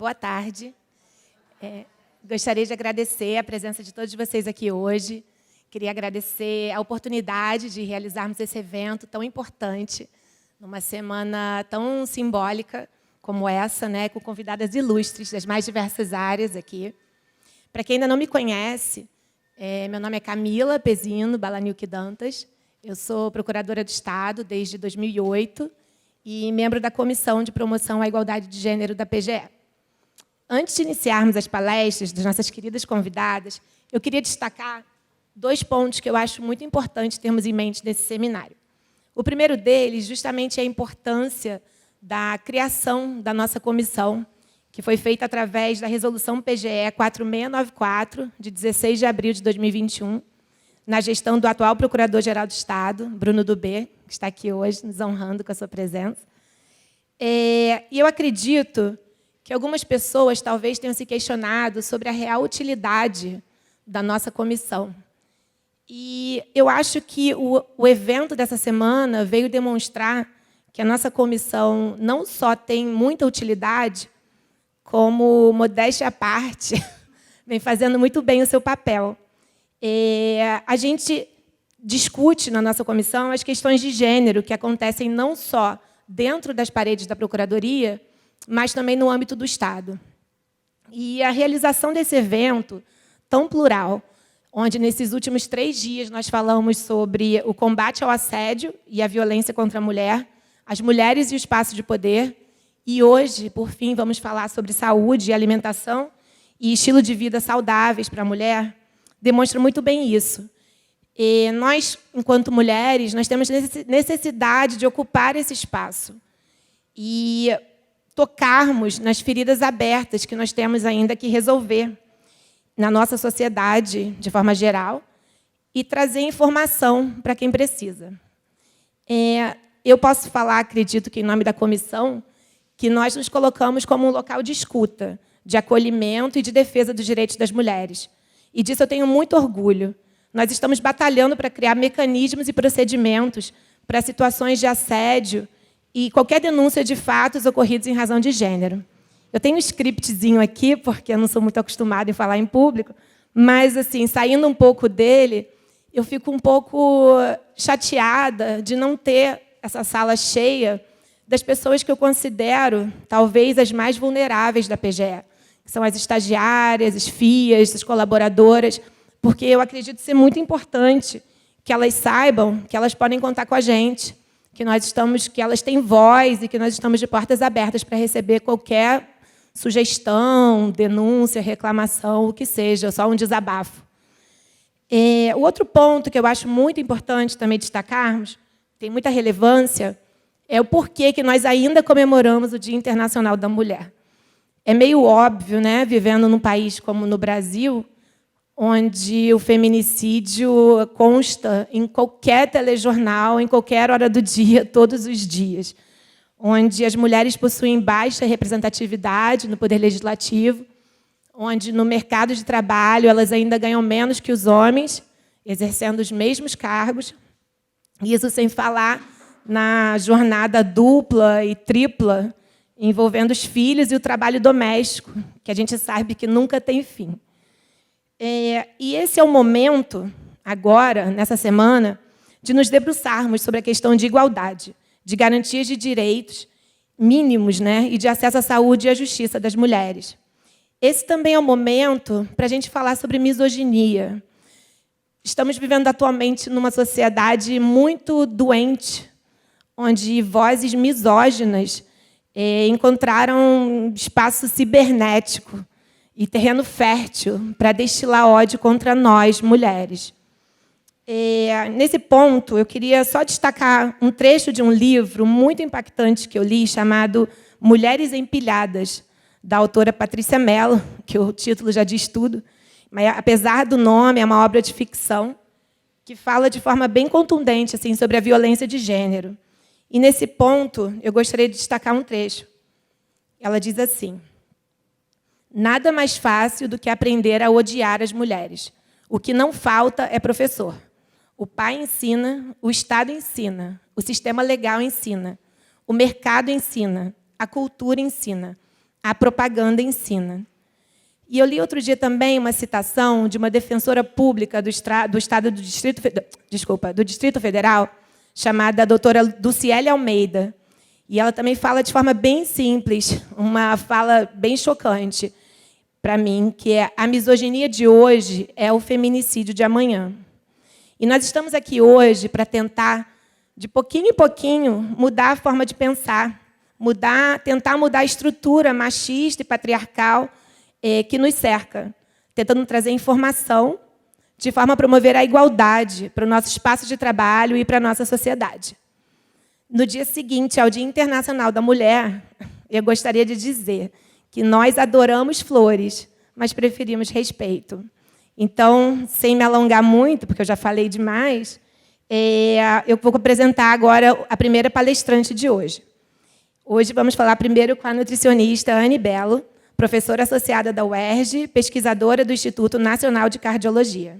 Boa tarde. Gostaria de agradecer a presença de todos vocês aqui hoje. Queria agradecer a oportunidade de realizarmos esse evento tão importante, numa semana tão simbólica como essa, né, com convidadas ilustres das mais diversas áreas aqui. Para quem ainda não me conhece, meu nome é Camila Pezino Balaniuk Dantas. Eu sou procuradora do Estado desde 2008 e membro da Comissão de Promoção à Igualdade de Gênero da PGE. Antes de iniciarmos as palestras das nossas queridas convidadas, eu queria destacar 2 pontos que eu acho muito importante termos em mente nesse seminário. O primeiro deles, justamente, é a importância da criação da nossa comissão, que foi feita através da Resolução PGE 4694, de 16 de abril de 2021, na gestão do atual Procurador-Geral do Estado, Bruno Dubê, que está aqui hoje, nos honrando com a sua presença. E eu acredito que algumas pessoas talvez tenham se questionado sobre a real utilidade da nossa comissão. E eu acho que o evento dessa semana veio demonstrar que a nossa comissão não só tem muita utilidade, como, modéstia à parte, vem fazendo muito bem o seu papel. A gente discute na nossa comissão as questões de gênero que acontecem não só dentro das paredes da Procuradoria, mas também no âmbito do Estado. E a realização desse evento tão plural, onde, nesses últimos 3 dias, nós falamos sobre o combate ao assédio e à violência contra a mulher, as mulheres e o espaço de poder, e hoje, por fim, vamos falar sobre saúde e alimentação e estilo de vida saudáveis para a mulher, demonstra muito bem isso. E nós, enquanto mulheres, nós temos necessidade de ocupar esse espaço e tocarmos nas feridas abertas que nós temos ainda que resolver na nossa sociedade, de forma geral, e trazer informação para quem precisa. Eu posso falar, acredito que em nome da comissão, que nós nos colocamos como um local de escuta, de acolhimento e de defesa dos direitos das mulheres. E disso eu tenho muito orgulho. Nós estamos batalhando para criar mecanismos e procedimentos para situações de assédio e qualquer denúncia de fatos ocorridos em razão de gênero. Eu tenho um scriptzinho aqui, porque eu não sou muito acostumada em falar em público, mas, assim, saindo um pouco dele, eu fico um pouco chateada de não ter essa sala cheia das pessoas que eu considero, talvez, as mais vulneráveis da PGE, que são as estagiárias, as FIAs, as colaboradoras, porque eu acredito ser muito importante que elas saibam que elas podem contar com a gente, que elas têm voz e que nós estamos de portas abertas para receber qualquer sugestão, denúncia, reclamação, o que seja, só um desabafo. O outro ponto que eu acho muito importante também destacarmos, tem muita relevância, é o porquê que nós ainda comemoramos o Dia Internacional da Mulher. É meio óbvio, né, vivendo num país como no Brasil, onde o feminicídio consta em qualquer telejornal, em qualquer hora do dia, todos os dias, onde as mulheres possuem baixa representatividade no poder legislativo, onde, no mercado de trabalho, elas ainda ganham menos que os homens, exercendo os mesmos cargos, isso sem falar na jornada dupla e tripla envolvendo os filhos e o trabalho doméstico, que a gente sabe que nunca tem fim. E esse é o momento, agora, nessa semana, de nos debruçarmos sobre a questão de igualdade, de garantias de direitos mínimos, né, e de acesso à saúde e à justiça das mulheres. Esse também é o momento para a gente falar sobre misoginia. Estamos vivendo atualmente numa sociedade muito doente, onde vozes misóginas encontraram espaço cibernético e terreno fértil para destilar ódio contra nós, mulheres. Nesse ponto, eu queria só destacar um trecho de um livro muito impactante que eu li, chamado Mulheres Empilhadas, da autora Patrícia Mello, que o título já diz tudo, mas, apesar do nome, é uma obra de ficção que fala de forma bem contundente assim, sobre a violência de gênero. E, nesse ponto, eu gostaria de destacar um trecho. Ela diz assim: nada mais fácil do que aprender a odiar as mulheres. O que não falta é professor. O pai ensina, o Estado ensina, o sistema legal ensina, o mercado ensina, a cultura ensina. A propaganda ensina. E eu li outro dia também uma citação de uma defensora pública do Distrito Federal, chamada doutora Dulciele Almeida. E ela também fala de forma bem simples, uma fala bem chocante para mim, que é: a misoginia de hoje é o feminicídio de amanhã. E nós estamos aqui hoje para tentar, de pouquinho em pouquinho, mudar a forma de pensar, tentar mudar a estrutura machista e patriarcal que nos cerca, tentando trazer informação de forma a promover a igualdade para o nosso espaço de trabalho e para a nossa sociedade. No dia seguinte ao Dia Internacional da Mulher, eu gostaria de dizer que nós adoramos flores, mas preferimos respeito. Então, sem me alongar muito, porque eu já falei demais, eu vou apresentar agora a primeira palestrante de hoje. Hoje vamos falar primeiro com a nutricionista Anne Bello, professora associada da UERJ, pesquisadora do Instituto Nacional de Cardiologia.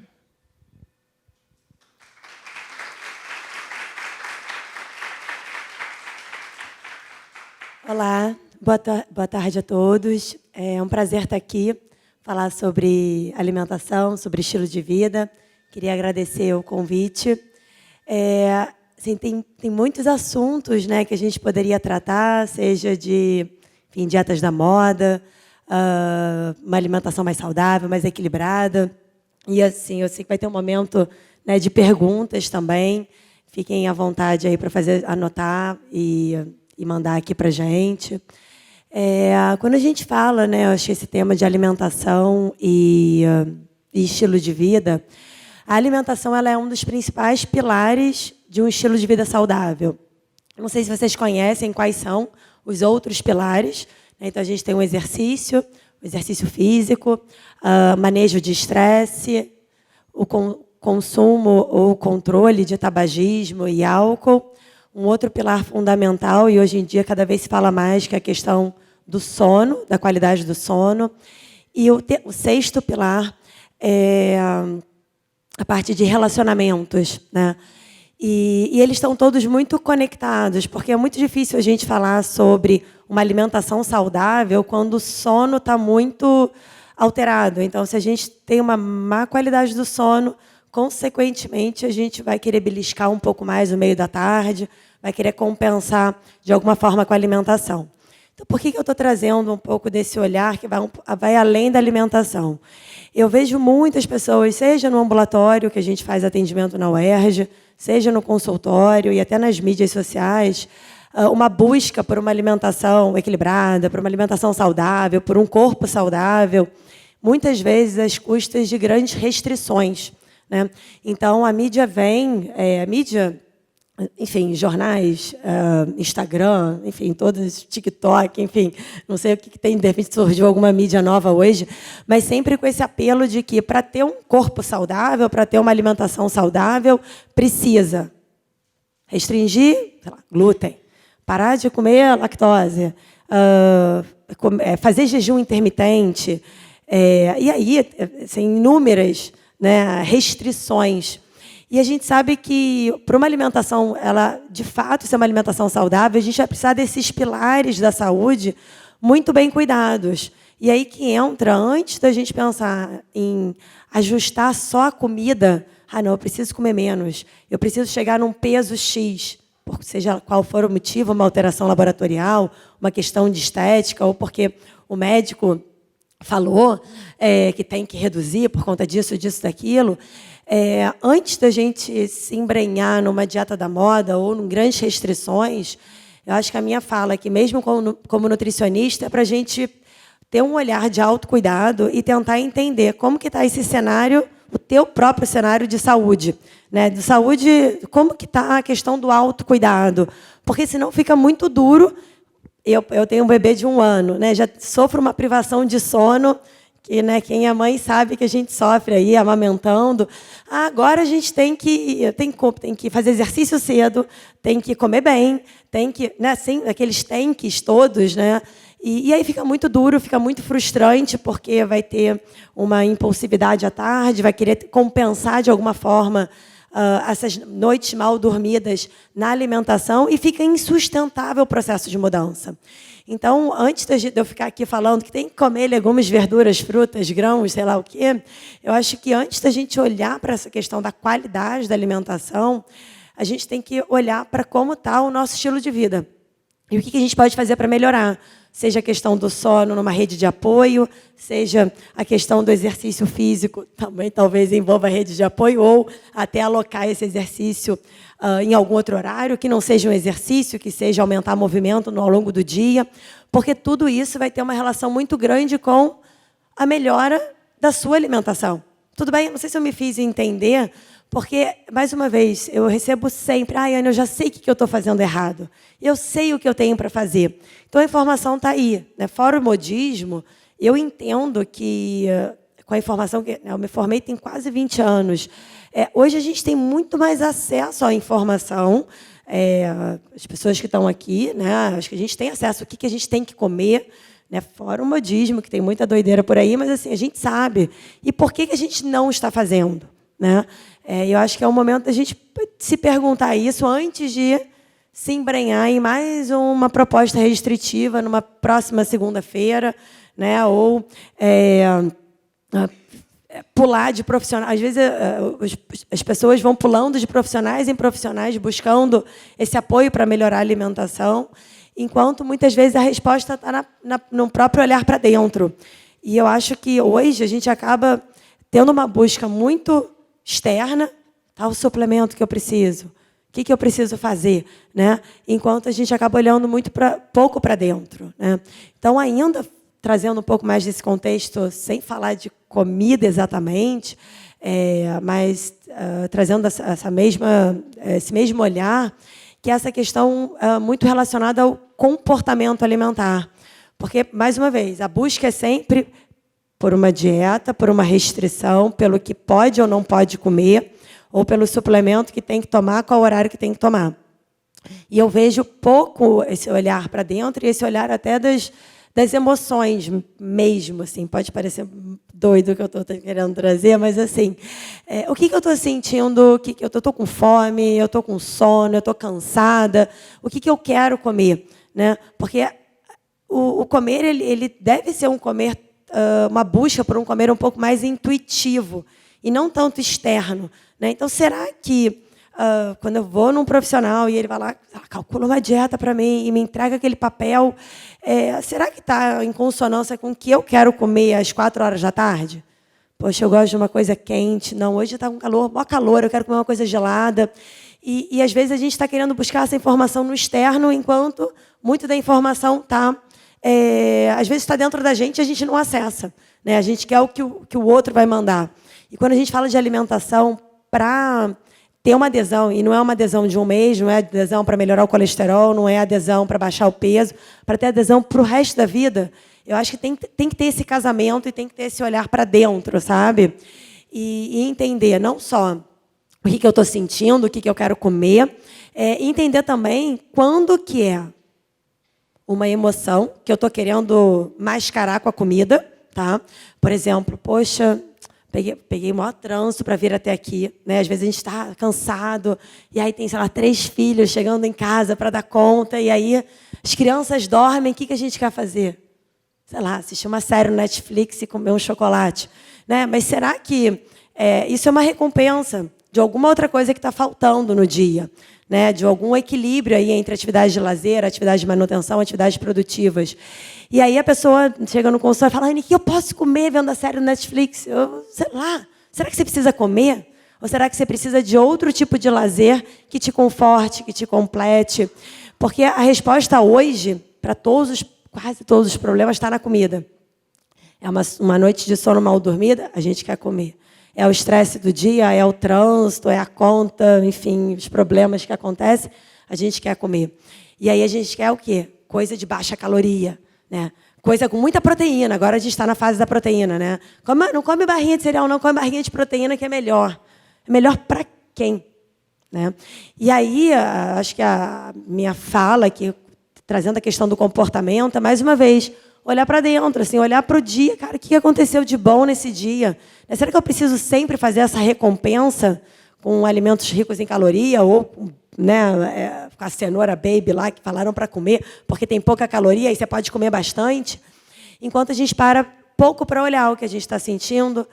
Olá, boa tarde a todos. É um prazer estar aqui, falar sobre alimentação, sobre estilo de vida. Queria agradecer o convite. Assim, tem muitos assuntos, né, que a gente poderia tratar, seja de dietas da moda, uma alimentação mais saudável, mais equilibrada. E assim, eu sei que vai ter um momento, né, de perguntas também. Fiquem à vontade aí para anotar e mandar aqui para a gente. Quando a gente fala, né, eu achei esse tema de alimentação e estilo de vida, a alimentação ela é um dos principais pilares de um estilo de vida saudável. Não sei se vocês conhecem quais são os outros pilares. Então, a gente tem o exercício físico, manejo de estresse, o consumo ou controle de tabagismo e álcool. Um outro pilar fundamental, e hoje em dia cada vez se fala mais, que é a questão do sono, da qualidade do sono. E o sexto pilar é a parte de relacionamentos, né? E eles estão todos muito conectados, porque é muito difícil a gente falar sobre uma alimentação saudável quando o sono está muito alterado. Então, se a gente tem uma má qualidade do sono, consequentemente, a gente vai querer beliscar um pouco mais no meio da tarde, vai querer compensar de alguma forma com a alimentação. Então, por que eu estou trazendo um pouco desse olhar que vai além da alimentação? Eu vejo muitas pessoas, seja no ambulatório, que a gente faz atendimento na UERJ, seja no consultório e até nas mídias sociais, uma busca por uma alimentação equilibrada, por uma alimentação saudável, por um corpo saudável, muitas vezes às custas de grandes restrições, né? Então, a mídia enfim, jornais, Instagram, enfim, todos, TikTok, enfim, não sei o que tem, de repente surgiu alguma mídia nova hoje, mas sempre com esse apelo de que, para ter um corpo saudável, para ter uma alimentação saudável, precisa restringir, sei lá, glúten, parar de comer lactose, fazer jejum intermitente, e aí, assim, inúmeras, né, restrições. E a gente sabe que, para uma alimentação, ela de fato ser uma alimentação saudável, a gente vai precisar desses pilares da saúde muito bem cuidados. E aí que entra, antes da gente pensar em ajustar só a comida, não, eu preciso comer menos, eu preciso chegar num peso X, seja qual for o motivo, uma alteração laboratorial, uma questão de estética, ou porque o médico falou que tem que reduzir por conta disso, daquilo. Antes da gente se embrenhar numa dieta da moda ou em grandes restrições, eu acho que a minha fala aqui, mesmo como nutricionista, é para a gente ter um olhar de autocuidado e tentar entender como que está esse cenário, o teu próprio cenário de saúde, né? De saúde, como que está a questão do autocuidado, porque senão fica muito duro. Eu tenho um bebê de 1 ano, né? Já sofro uma privação de sono, que, né, quem é mãe sabe que a gente sofre aí, amamentando. Agora a gente tem que fazer exercício cedo, tem que comer bem, tem que, né, assim, aqueles tanques todos, né? E aí fica muito duro, fica muito frustrante, porque vai ter uma impulsividade à tarde, vai querer compensar de alguma forma essas noites mal dormidas na alimentação e fica insustentável o processo de mudança. Então, antes de eu ficar aqui falando que tem que comer legumes, verduras, frutas, grãos, sei lá o quê, eu acho que antes da gente olhar para essa questão da qualidade da alimentação, a gente tem que olhar para como está o nosso estilo de vida. E o que a gente pode fazer para melhorar? Seja a questão do sono numa rede de apoio, seja a questão do exercício físico, também talvez envolva a rede de apoio, ou até alocar esse exercício em algum outro horário, que não seja um exercício, que seja aumentar movimento ao longo do dia, porque tudo isso vai ter uma relação muito grande com a melhora da sua alimentação. Tudo bem? Não sei se eu me fiz entender, porque, mais uma vez, eu recebo sempre, Ana, eu já sei o que eu estou fazendo errado. Eu sei o que eu tenho para fazer. Então, a informação está aí. Né? Fora o modismo, eu entendo que, com a informação que eu me formei tem quase 20 anos, hoje a gente tem muito mais acesso à informação. As pessoas que estão aqui, né, acho que a gente tem acesso ao que a gente tem que comer, né, fora o modismo, que tem muita doideira por aí, mas assim, a gente sabe. E por que a gente não está fazendo? Né? Eu acho que é o momento da gente se perguntar isso antes de se embrenhar em mais uma proposta restritiva numa próxima segunda-feira, né? Ou pular de profissional. Às vezes as pessoas vão pulando de profissionais em profissionais, buscando esse apoio para melhorar a alimentação, enquanto muitas vezes a resposta está no próprio olhar para dentro. E eu acho que hoje a gente acaba tendo uma busca muito externa, tá, o suplemento que eu preciso, o que eu preciso fazer, né? Enquanto a gente acaba olhando pouco para dentro, né? Então, ainda trazendo um pouco mais desse contexto, sem falar de comida exatamente, mas trazendo esse mesmo olhar, que é essa questão muito relacionada ao comportamento alimentar. Porque, mais uma vez, a busca é sempre por uma dieta, por uma restrição, pelo que pode ou não pode comer, ou pelo suplemento que tem que tomar, qual horário que tem que tomar. E eu vejo pouco esse olhar para dentro e esse olhar até das emoções mesmo. Assim, pode parecer doido o que eu estou querendo trazer, mas assim, o que eu estou sentindo? Eu estou com fome, eu estou com sono, eu estou cansada, o que eu quero comer? Né? Porque o comer ele deve ser um comer, uma busca por um comer um pouco mais intuitivo e não tanto externo. Né? Então, será que quando eu vou num profissional e ele vai lá, calcula uma dieta para mim e me entrega aquele papel, será que está em consonância com o que eu quero comer às 4 horas da tarde? Poxa, eu gosto de uma coisa quente. Não, hoje está com calor, maior calor, eu quero comer uma coisa gelada. E às vezes, a gente está querendo buscar essa informação no externo, enquanto muito da informação está... às vezes está dentro da gente e a gente não acessa. Né? A gente quer o que o outro vai mandar. E quando a gente fala de alimentação, para ter uma adesão, e não é uma adesão de um mês, não é adesão para melhorar o colesterol, não é adesão para baixar o peso, para ter adesão para o resto da vida, eu acho que tem que ter esse casamento e tem que ter esse olhar para dentro, sabe? E entender não só o que eu estou sentindo, o que eu quero comer, e entender também quando que é uma emoção que eu estou querendo mascarar com a comida, tá? Por exemplo, poxa, peguei o maior trânsito para vir até aqui, né? Às vezes a gente está cansado e aí tem, sei lá, 3 filhos chegando em casa para dar conta e aí as crianças dormem, o que a gente quer fazer? Sei lá, assistir uma série no Netflix e comer um chocolate, né? Mas será que isso é uma recompensa de alguma outra coisa que está faltando no dia? Né, de algum equilíbrio aí entre atividades de lazer, atividades de manutenção, atividades produtivas. E aí a pessoa chega no consultório e fala, Anny, o que eu posso comer vendo a série no Netflix? Sei lá, será que você precisa comer? Ou será que você precisa de outro tipo de lazer que te conforte, que te complete? Porque a resposta hoje, para quase todos os problemas, está na comida. É uma noite de sono mal dormida, a gente quer comer. É o estresse do dia, é o trânsito, é a conta, enfim, os problemas que acontecem, a gente quer comer. E aí a gente quer o quê? Coisa de baixa caloria, né? Coisa com muita proteína. Agora a gente está na fase da proteína, né? Não come barrinha de cereal, não, come barrinha de proteína, que é melhor. É melhor para quem? Né? E aí, acho que a minha fala aqui, trazendo a questão do comportamento, é, mais uma vez, olhar para dentro, assim, olhar para o dia, cara, o que aconteceu de bom nesse dia? Será que eu preciso sempre fazer essa recompensa com alimentos ricos em caloria ou, né, com a cenoura baby lá que falaram para comer, porque tem pouca caloria e você pode comer bastante, enquanto a gente para pouco para olhar o que a gente está sentindo,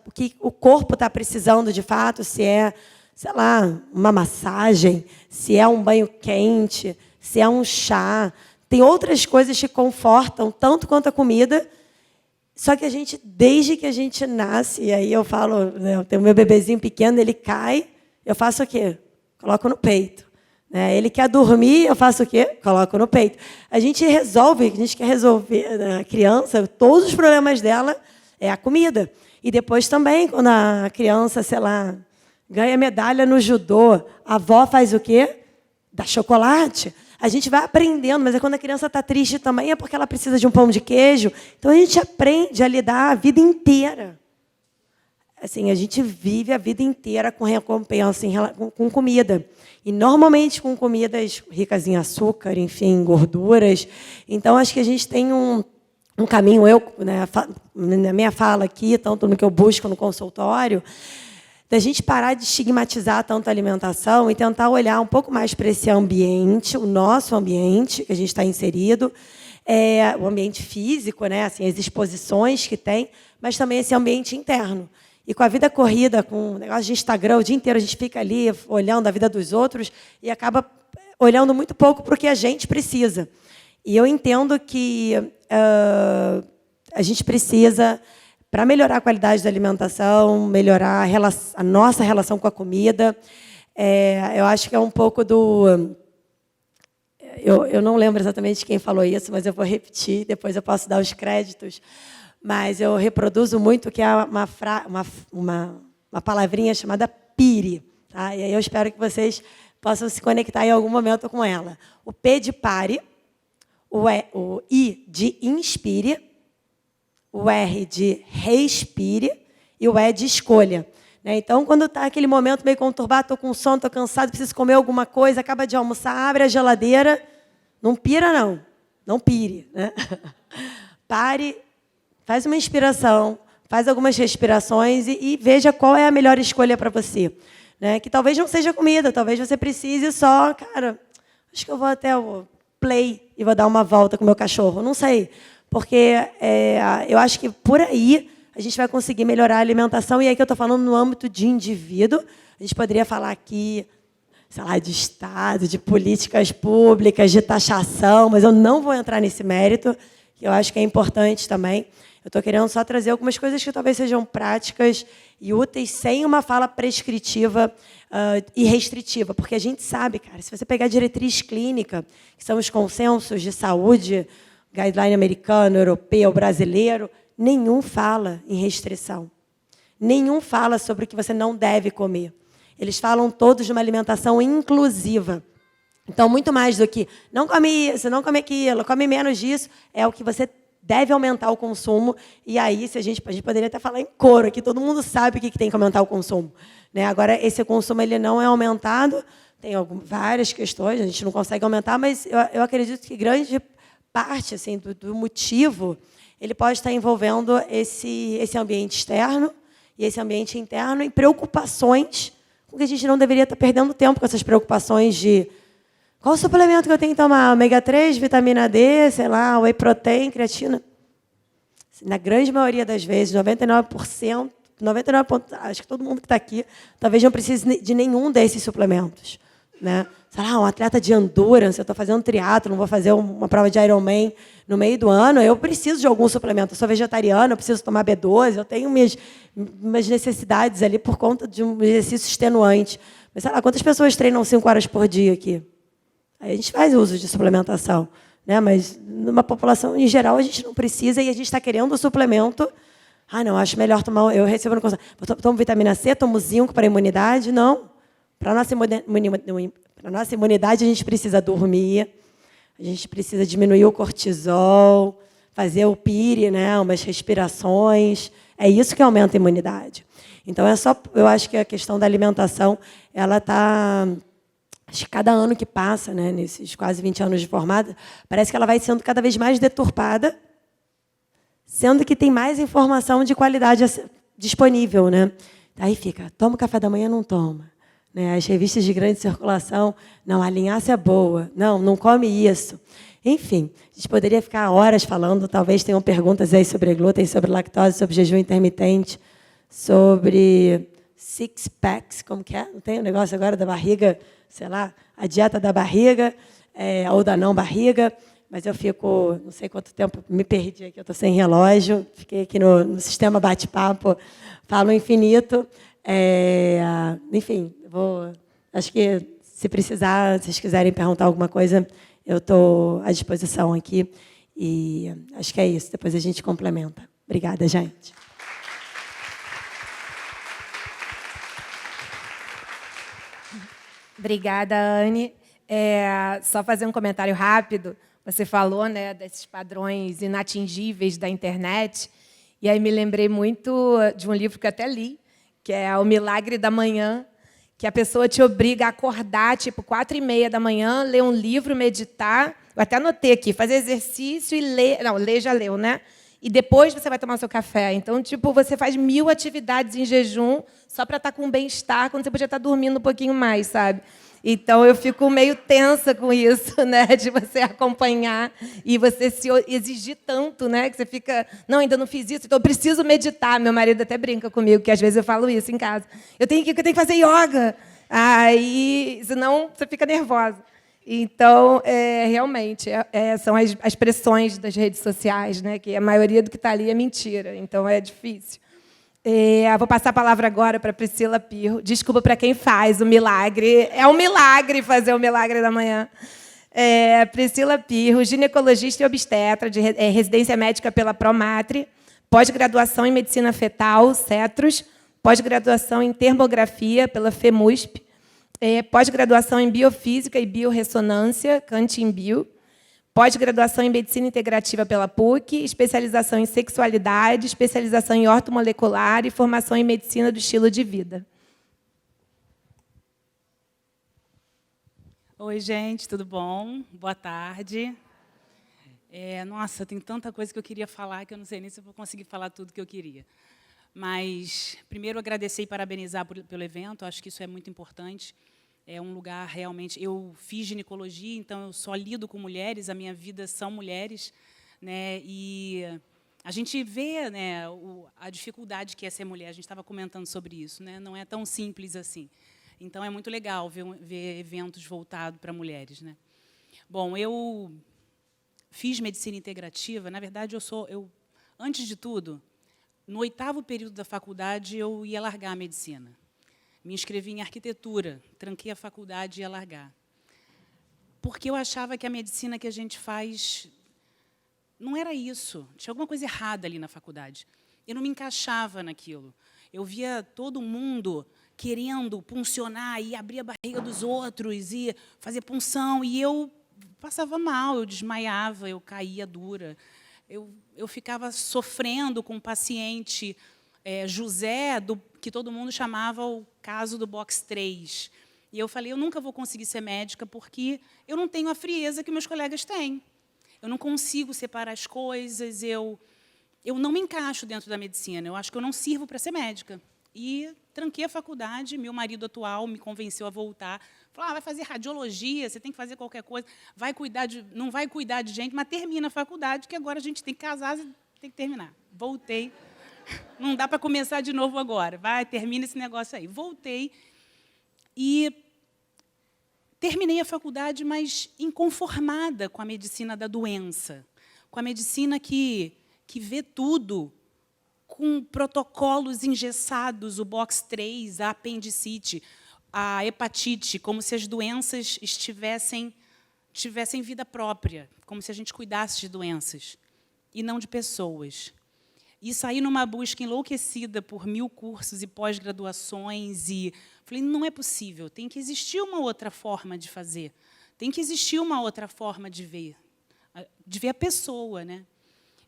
o que o corpo está precisando de fato, se é, sei lá, uma massagem, se é um banho quente, se é um chá. Tem outras coisas que confortam tanto quanto a comida, só que a gente, desde que a gente nasce, e aí eu falo, né, eu tenho meu bebezinho pequeno, ele cai, eu faço o quê? Coloco no peito. Né? Ele quer dormir, eu faço o quê? Coloco no peito. A gente quer resolver, né, a criança, todos os problemas dela é a comida. E depois também, quando a criança, sei lá, ganha medalha no judô, a avó faz o quê? Dá chocolate. A gente vai aprendendo, mas quando a criança está triste também é porque ela precisa de um pão de queijo. Então, a gente aprende a lidar a vida inteira. Assim, a gente vive a vida inteira com recompensa, com comida. E, normalmente, com comidas ricas em açúcar, enfim, em gorduras. Então, acho que a gente tem um caminho, né, na minha fala aqui, tanto no que eu busco no consultório, da gente parar de estigmatizar tanto a alimentação e tentar olhar um pouco mais para esse ambiente, o nosso ambiente que a gente está inserido, o ambiente físico, né, assim, as exposições que tem, mas também esse ambiente interno. E com a vida corrida, com o negócio de Instagram, o dia inteiro a gente fica ali olhando a vida dos outros e acaba olhando muito pouco para o que a gente precisa. E eu entendo que a gente precisa, para melhorar a qualidade da alimentação, melhorar a nossa relação com a comida, eu acho que é um pouco do... Eu não lembro exatamente quem falou isso, mas eu vou repetir, depois eu posso dar os créditos. Mas eu reproduzo muito que é uma palavrinha chamada pire. Tá? E aí eu espero que vocês possam se conectar em algum momento com ela. O P de pare, o I de inspire, o R de respire e o E de escolha. Né? Então, quando está aquele momento meio conturbado, estou com sono, estou cansado, preciso comer alguma coisa, acaba de almoçar, abre a geladeira, não pira, não. Não pire. Né? Pare, faz uma inspiração, faz algumas respirações e veja qual é a melhor escolha para você. Né? Que talvez não seja comida, talvez você precise só, cara, acho que eu vou até o play e vou dar uma volta com o meu cachorro. Não sei, porque eu acho que por aí a gente vai conseguir melhorar a alimentação. E aí que eu estou falando no âmbito de indivíduo. A gente poderia falar aqui, sei lá, de Estado, de políticas públicas, de taxação, mas eu não vou entrar nesse mérito, que eu acho que é importante também. Eu estou querendo só trazer algumas coisas que talvez sejam práticas e úteis, sem uma fala prescritiva e restritiva. Porque a gente sabe, cara, se você pegar a diretriz clínica, que são os consensos de saúde, guideline americano, europeu, brasileiro, nenhum fala em restrição. Nenhum fala sobre o que você não deve comer. Eles falam todos de uma alimentação inclusiva. Então, muito mais do que não come isso, não come aquilo, come menos disso, é o que você deve aumentar o consumo. E aí, se a gente poderia até falar em coro, que todo mundo sabe o que tem que aumentar o consumo. Né? Agora, esse consumo ele não é aumentado, tem várias questões, a gente não consegue aumentar, mas eu acredito que grande parte assim, do motivo ele pode estar envolvendo esse ambiente externo e esse ambiente interno em preocupações com que a gente não deveria estar perdendo tempo com essas preocupações de qual o suplemento que eu tenho que tomar? Ômega 3, vitamina D, sei lá, whey protein, creatina. Na grande maioria das vezes, 99%, acho que todo mundo que está aqui, talvez não precise de nenhum desses suplementos. Né? Sei lá, um atleta de endurance, eu estou fazendo triatlo, não vou fazer uma prova de Ironman no meio do ano, eu preciso de algum suplemento. Eu sou vegetariana, eu preciso tomar B12, eu tenho minhas necessidades ali por conta de um exercício extenuante. Mas, sei lá, quantas pessoas treinam 5 horas por dia aqui? Aí a gente faz uso de suplementação. Né? Mas, numa população em geral, a gente não precisa e a gente está querendo o suplemento. Ah, não, acho melhor tomar... Eu recebo no consultório, tomo vitamina C, tomo zinco para a imunidade. Não. Para a nossa imunidade, a gente precisa dormir, a gente precisa diminuir o cortisol, fazer o pire, né, umas respirações. É isso que aumenta a imunidade. Então, eu acho que a questão da alimentação, ela está... Acho que cada ano que passa, né, nesses quase 20 anos de formada, parece que ela vai sendo cada vez mais deturpada, sendo que tem mais informação de qualidade disponível. Né? Aí fica, toma o café da manhã, não toma. Né? As revistas de grande circulação, não, a linhaça é boa, não come isso. Enfim, a gente poderia ficar horas falando, talvez tenham perguntas aí sobre glúten, sobre lactose, sobre jejum intermitente, sobre six packs, como que é? Não tem um negócio agora da barriga, sei lá, a dieta da barriga, ou da não barriga, mas eu fico, não sei quanto tempo, me perdi aqui, eu estou sem relógio, fiquei aqui no sistema bate-papo, falo infinito. Enfim, acho que se precisar, se vocês quiserem perguntar alguma coisa, eu estou à disposição aqui. E acho que é isso, depois a gente complementa. Obrigada, gente. Obrigada, Anne. Só fazer um comentário rápido. Você falou, né, desses padrões inatingíveis da internet, e aí me lembrei muito de um livro que eu até li, que é O Milagre da Manhã, que a pessoa te obriga a acordar, tipo, 4h30 da manhã, ler um livro, meditar. Eu até anotei aqui, fazer exercício e ler. Não, ler já leu, né? E depois você vai tomar o seu café. Então, tipo, você faz 1000 atividades em jejum só para estar com bem-estar, quando você podia estar dormindo um pouquinho mais, sabe? Então, eu fico meio tensa com isso, né? De você acompanhar e você se exigir tanto, né? Que você fica, não, ainda não fiz isso, então eu preciso meditar. Meu marido até brinca comigo, que às vezes eu falo isso em casa. Eu tenho que fazer yoga. Aí, senão, você fica nervosa. Então, realmente, são as pressões das redes sociais, né? Que a maioria do que está ali é mentira. Então, é difícil. Vou passar a palavra agora para a Priscila Pirro. Desculpa para quem faz o milagre. É um milagre fazer o milagre da manhã. Priscila Pirro, ginecologista e obstetra, de residência médica pela Promatre, pós-graduação em medicina fetal, CETROS, pós-graduação em termografia pela FEMUSP, pós-graduação em biofísica e biorressonância, Cantimbio, pós-graduação em medicina integrativa pela PUC, especialização em sexualidade, especialização em ortomolecular e formação em medicina do estilo de vida. Oi, gente, tudo bom? Boa tarde. Nossa, tem tanta coisa que eu queria falar que eu não sei nem se eu vou conseguir falar tudo que eu queria. Mas, primeiro, agradecer e parabenizar pelo evento, acho que isso é muito importante. É um lugar realmente... Eu fiz ginecologia, então eu só lido com mulheres, a minha vida são mulheres, né? E a gente vê, né, a dificuldade que é ser mulher, a gente estava comentando sobre isso, né? Não é tão simples assim. Então, é muito legal ver eventos voltados para mulheres, né? Bom, eu fiz medicina integrativa, na verdade, antes de tudo, no 8º período da faculdade, eu ia largar a medicina. Me inscrevi em arquitetura, tranquei a faculdade e ia largar. Porque eu achava que a medicina que a gente faz não era isso. Tinha alguma coisa errada ali na faculdade. Eu não me encaixava naquilo. Eu via todo mundo querendo puncionar e abrir a barriga dos outros e fazer punção, e eu passava mal, eu desmaiava, eu caía dura. Eu ficava sofrendo com o paciente José, que todo mundo chamava o caso do box 3. E eu falei, eu nunca vou conseguir ser médica porque eu não tenho a frieza que meus colegas têm. Eu não consigo separar as coisas, eu não me encaixo dentro da medicina, eu acho que eu não sirvo para ser médica. E tranquei a faculdade, meu marido atual me convenceu a voltar. Falou, vai fazer radiologia, você tem que fazer qualquer coisa, não vai cuidar de gente, mas termina a faculdade, que agora a gente tem que casar, tem que terminar. Voltei. Não dá para começar de novo agora. Termina esse negócio aí. Voltei e terminei a faculdade, mas inconformada com a medicina da doença, com a medicina que vê tudo, com protocolos engessados, o box 3, a apendicite, a hepatite, como se as doenças tivessem vida própria, como se a gente cuidasse de doenças e não de pessoas. E saí numa busca enlouquecida por 1000 cursos e pós-graduações e falei, não é possível, tem que existir uma outra forma de fazer, tem que existir uma outra forma de ver a pessoa, né?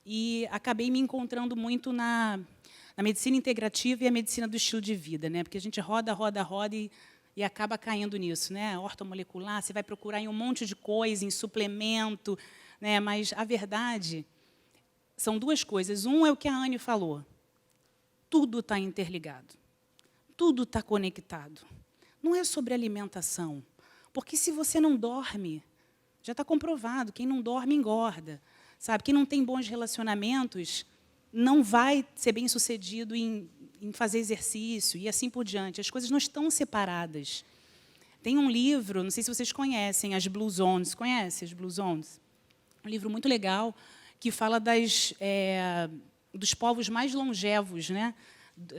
E acabei me encontrando muito na medicina integrativa e a medicina do estilo de vida, né? Porque a gente roda e acaba caindo nisso, né? Ortomolecular, você vai procurar em um monte de coisa, em suplemento, né? Mas a verdade são duas coisas. Um é o que a Anne falou. Tudo está interligado. tudo está conectado. Não é sobre alimentação. Porque se você não dorme, já está comprovado, quem não dorme engorda. Sabe? Quem não tem bons relacionamentos não vai ser bem-sucedido em fazer exercício e assim por diante. As coisas não estão separadas. Tem um livro, não sei se vocês conhecem, as Blue Zones. Conhece as Blue Zones? Um livro muito legal que fala dos povos mais longevos, né?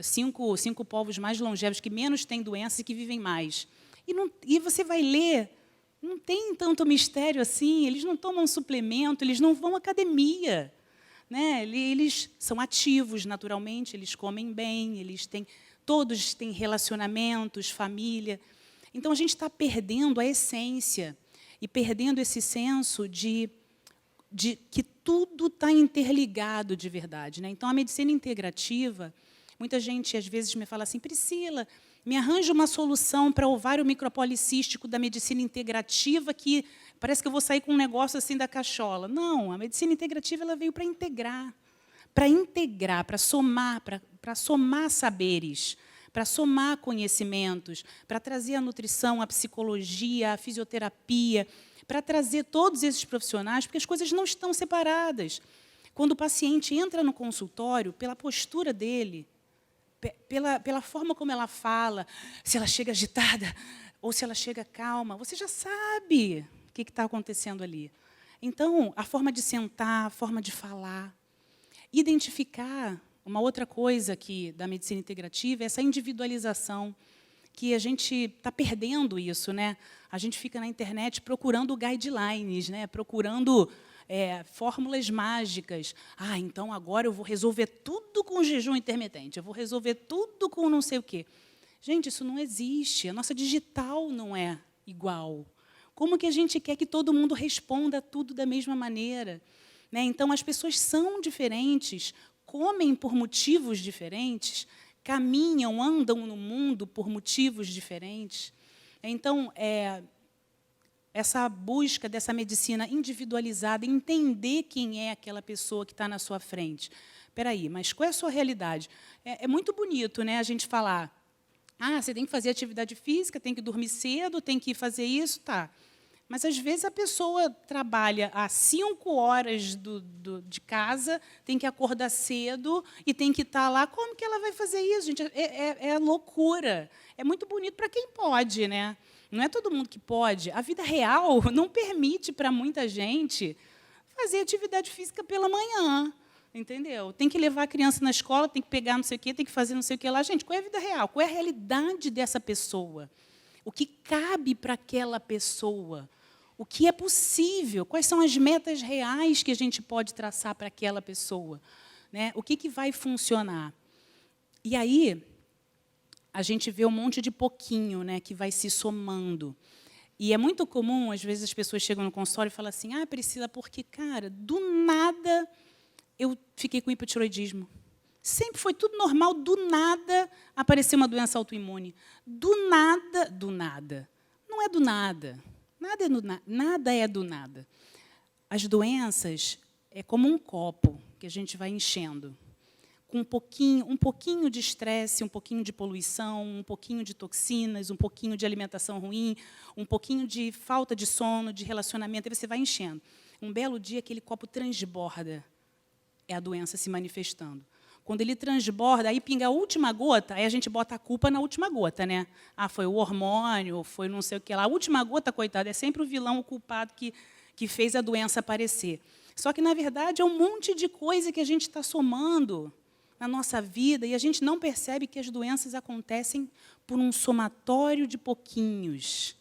Cinco povos mais longevos, que menos têm doenças e que vivem mais. E você vai ler, não tem tanto mistério assim, eles não tomam suplemento, eles não vão à academia. Né? Eles são ativos naturalmente, eles comem bem, todos têm relacionamentos, família. Então, a gente está perdendo a essência e perdendo esse senso de que tudo está interligado de verdade. Né? Então, a medicina integrativa, muita gente, às vezes, me fala assim, Priscila, me arranja uma solução para ovário micropolicístico da medicina integrativa que parece que eu vou sair com um negócio assim da cachola. Não, a medicina integrativa ela veio para integrar, para somar saberes, para somar conhecimentos, para trazer a nutrição, a psicologia, a fisioterapia, para trazer todos esses profissionais, porque as coisas não estão separadas. Quando o paciente entra no consultório, pela postura dele, pela forma como ela fala, se ela chega agitada ou se ela chega calma, você já sabe o que está acontecendo ali. Então, a forma de sentar, a forma de falar, identificar. Uma outra coisa da medicina integrativa é essa individualização, que a gente está perdendo isso. Né? A gente fica na internet procurando guidelines, né? Procurando fórmulas mágicas. Então agora eu vou resolver tudo com jejum intermitente, eu vou resolver tudo com não sei o quê. Gente, isso não existe. A nossa digital não é igual. Como que a gente quer que todo mundo responda a tudo da mesma maneira? Né? Então, as pessoas são diferentes, comem por motivos diferentes, caminham, andam no mundo por motivos diferentes. Então, essa busca dessa medicina individualizada, entender quem é aquela pessoa que está na sua frente. Espera aí, mas qual é a sua realidade? É muito bonito, né, a gente falar, você tem que fazer atividade física, tem que dormir cedo, tem que fazer isso, tá. Mas, às vezes, a pessoa trabalha às 5 horas de casa, tem que acordar cedo e tem que estar lá. Como que ela vai fazer isso, gente? É loucura. É muito bonito para quem pode, né? Não é todo mundo que pode. A vida real não permite para muita gente fazer atividade física pela manhã. Entendeu? Tem que levar a criança na escola, tem que pegar não sei o quê, tem que fazer não sei o quê lá. Gente, qual é a vida real? Qual é a realidade dessa pessoa? O que cabe para aquela pessoa? O que é possível? Quais são as metas reais que a gente pode traçar para aquela pessoa? Né? O que vai funcionar? E aí, a gente vê um monte de pouquinho, né, que vai se somando. E é muito comum, às vezes, as pessoas chegam no consultório e falam assim, Priscila, porque, cara, do nada eu fiquei com hipotiroidismo. Sempre foi tudo normal, do nada apareceu uma doença autoimune. Do nada. Não é do nada. Nada é do nada. As doenças é como um copo que a gente vai enchendo. Com um pouquinho de estresse, um pouquinho de poluição, um pouquinho de toxinas, um pouquinho de alimentação ruim, um pouquinho de falta de sono, de relacionamento, aí você vai enchendo. Um belo dia, aquele copo transborda. É a doença se manifestando. Quando ele transborda, aí pinga a última gota, aí a gente bota a culpa na última gota, né? Foi o hormônio, foi não sei o que lá. A última gota, coitada, é sempre o vilão, o culpado que fez a doença aparecer. Só que, na verdade, é um monte de coisa que a gente está somando na nossa vida e a gente não percebe que as doenças acontecem por um somatório de pouquinhos,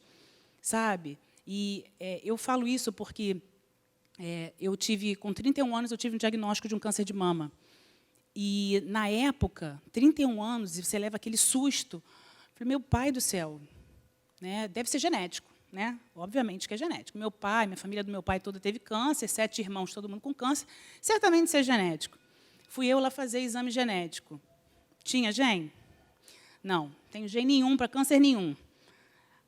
sabe? E eu falo isso porque com 31 anos, eu tive um diagnóstico de um câncer de mama. E, na época, 31 anos, e você leva aquele susto. Eu falei, meu pai do céu, né, deve ser genético. Né? Obviamente que é genético. Meu pai, minha família do meu pai toda teve câncer, 7 irmãos, todo mundo com câncer. Certamente isso é genético. Fui eu lá fazer exame genético. Tinha gene? Não, tenho gene nenhum para câncer nenhum.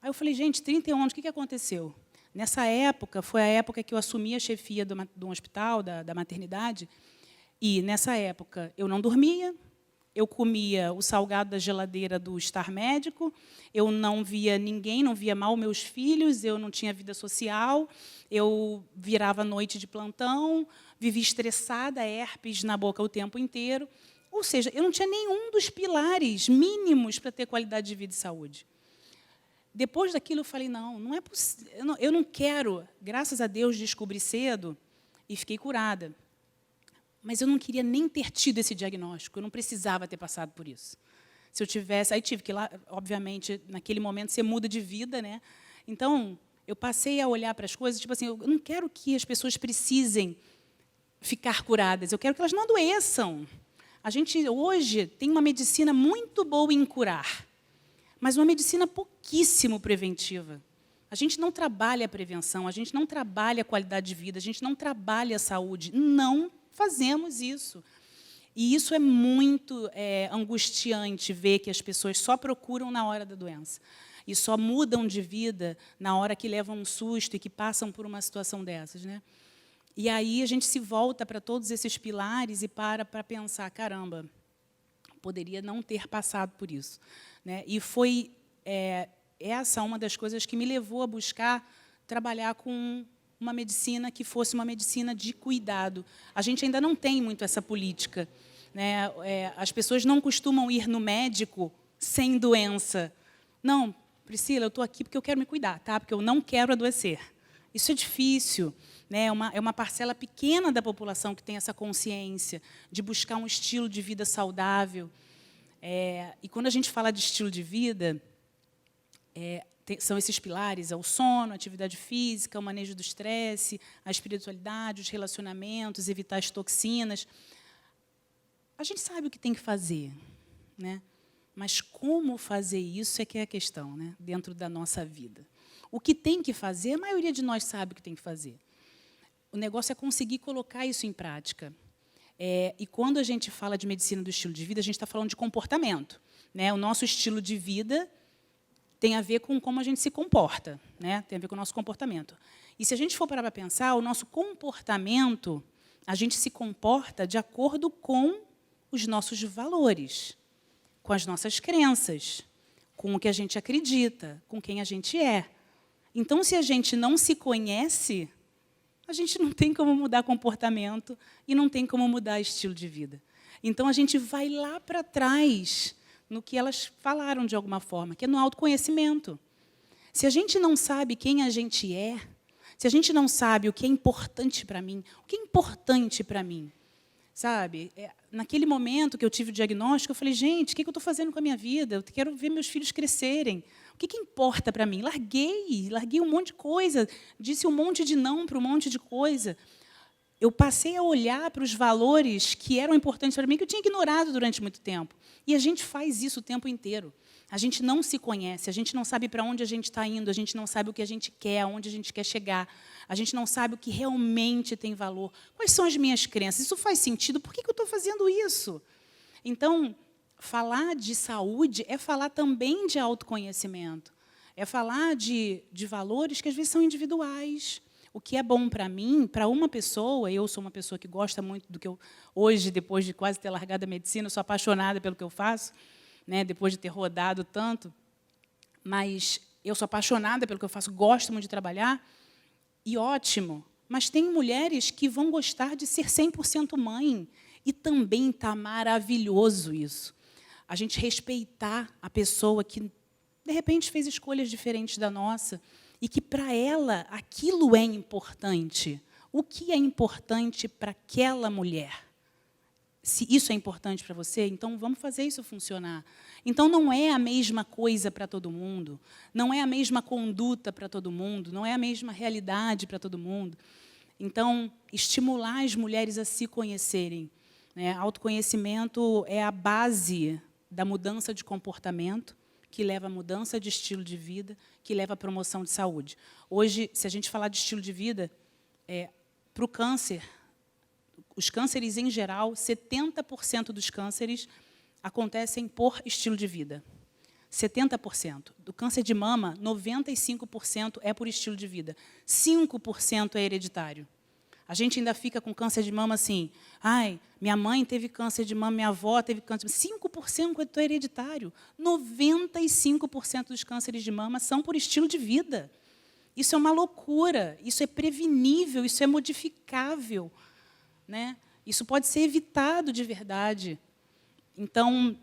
Aí eu falei, gente, 31 anos, o que aconteceu? Nessa época, foi a época que eu assumi a chefia de um hospital, da maternidade, e, nessa época, eu não dormia, eu comia o salgado da geladeira do Star Médico, eu não via ninguém, não via mal meus filhos, eu não tinha vida social, eu virava noite de plantão, vivia estressada, herpes na boca o tempo inteiro. Ou seja, eu não tinha nenhum dos pilares mínimos para ter qualidade de vida e saúde. Depois daquilo, eu falei, não é possível, eu não quero, graças a Deus, descobri cedo e fiquei curada. Mas eu não queria nem ter tido esse diagnóstico, eu não precisava ter passado por isso. Se eu tivesse, aí tive que ir lá, obviamente, naquele momento, você muda de vida, né? Então, eu passei a olhar para as coisas, tipo assim, eu não quero que as pessoas precisem ficar curadas, eu quero que elas não adoeçam. A gente, hoje, tem uma medicina muito boa em curar, mas uma medicina pouquíssimo preventiva. A gente não trabalha a prevenção, a gente não trabalha a qualidade de vida, a gente não trabalha a saúde, não fazemos isso. E isso é muito angustiante, ver que as pessoas só procuram na hora da doença. E só mudam de vida na hora que levam um susto e que passam por uma situação dessas, né? E aí a gente se volta para todos esses pilares e para pensar, caramba, poderia não ter passado por isso, né? E foi essa uma das coisas que me levou a buscar trabalhar com uma medicina que fosse uma medicina de cuidado. A gente ainda não tem muito essa política, né? As pessoas não costumam ir no médico sem doença. Não, Priscila, eu estou aqui porque eu quero me cuidar, tá? Porque eu não quero adoecer. Isso é difícil, né? É uma parcela pequena da população que tem essa consciência de buscar um estilo de vida saudável. E quando a gente fala de estilo de vida, são esses pilares, o sono, a atividade física, o manejo do estresse, a espiritualidade, os relacionamentos, evitar as toxinas. A gente sabe o que tem que fazer, né? Mas como fazer isso é que é a questão, né? Dentro da nossa vida. O que tem que fazer, a maioria de nós sabe o que tem que fazer. O negócio é conseguir colocar isso em prática. E quando a gente fala de medicina do estilo de vida, a gente está falando de comportamento, né? O nosso estilo de vida tem a ver com como a gente se comporta, né? Tem a ver com o nosso comportamento. E se a gente for parar para pensar, o nosso comportamento, a gente se comporta de acordo com os nossos valores, com as nossas crenças, com o que a gente acredita, com quem a gente é. Então, se a gente não se conhece, a gente não tem como mudar comportamento e não tem como mudar estilo de vida. Então, a gente vai lá para trás, no que elas falaram de alguma forma, que é no autoconhecimento. Se a gente não sabe quem a gente é, se a gente não sabe o que é importante para mim, o que é importante para mim, sabe? Naquele momento que eu tive o diagnóstico, eu falei, gente, o que eu estou fazendo com a minha vida? Eu quero ver meus filhos crescerem. O que importa para mim? Larguei um monte de coisa, disse um monte de não para um monte de coisa. Eu passei a olhar para os valores que eram importantes para mim, que eu tinha ignorado durante muito tempo. E a gente faz isso o tempo inteiro. A gente não se conhece, a gente não sabe para onde a gente está indo, a gente não sabe o que a gente quer, aonde a gente quer chegar, a gente não sabe o que realmente tem valor. Quais são as minhas crenças? Isso faz sentido? Por que eu estou fazendo isso? Então, falar de saúde é falar também de autoconhecimento, é falar de valores que às vezes são individuais. O que é bom para mim, para uma pessoa, eu sou uma pessoa que gosta muito do que eu... Hoje, depois de quase ter largado a medicina, eu sou apaixonada pelo que eu faço, né, depois de ter rodado tanto, mas eu sou apaixonada pelo que eu faço, gosto muito de trabalhar, e ótimo. Mas tem mulheres que vão gostar de ser 100% mãe, e também está maravilhoso isso. A gente respeitar a pessoa que, de repente, fez escolhas diferentes da nossa, e que, para ela, aquilo é importante. O que é importante para aquela mulher? Se isso é importante para você, então vamos fazer isso funcionar. Então, não é a mesma coisa para todo mundo, não é a mesma conduta para todo mundo, não é a mesma realidade para todo mundo. Então, estimular as mulheres a se conhecerem, né? Autoconhecimento é a base da mudança de comportamento, que leva à mudança de estilo de vida, que leva à promoção de saúde. Hoje, se a gente falar de estilo de vida, para o câncer, os cânceres em geral, 70% dos cânceres acontecem por estilo de vida. 70%. Do câncer de mama, 95% é por estilo de vida. 5% é hereditário. A gente ainda fica com câncer de mama assim, ai, minha mãe teve câncer de mama, minha avó teve câncer de mama. 5% é hereditário. 95% dos cânceres de mama são por estilo de vida. Isso é uma loucura, isso é prevenível, isso é modificável, né? Isso pode ser evitado de verdade. Então,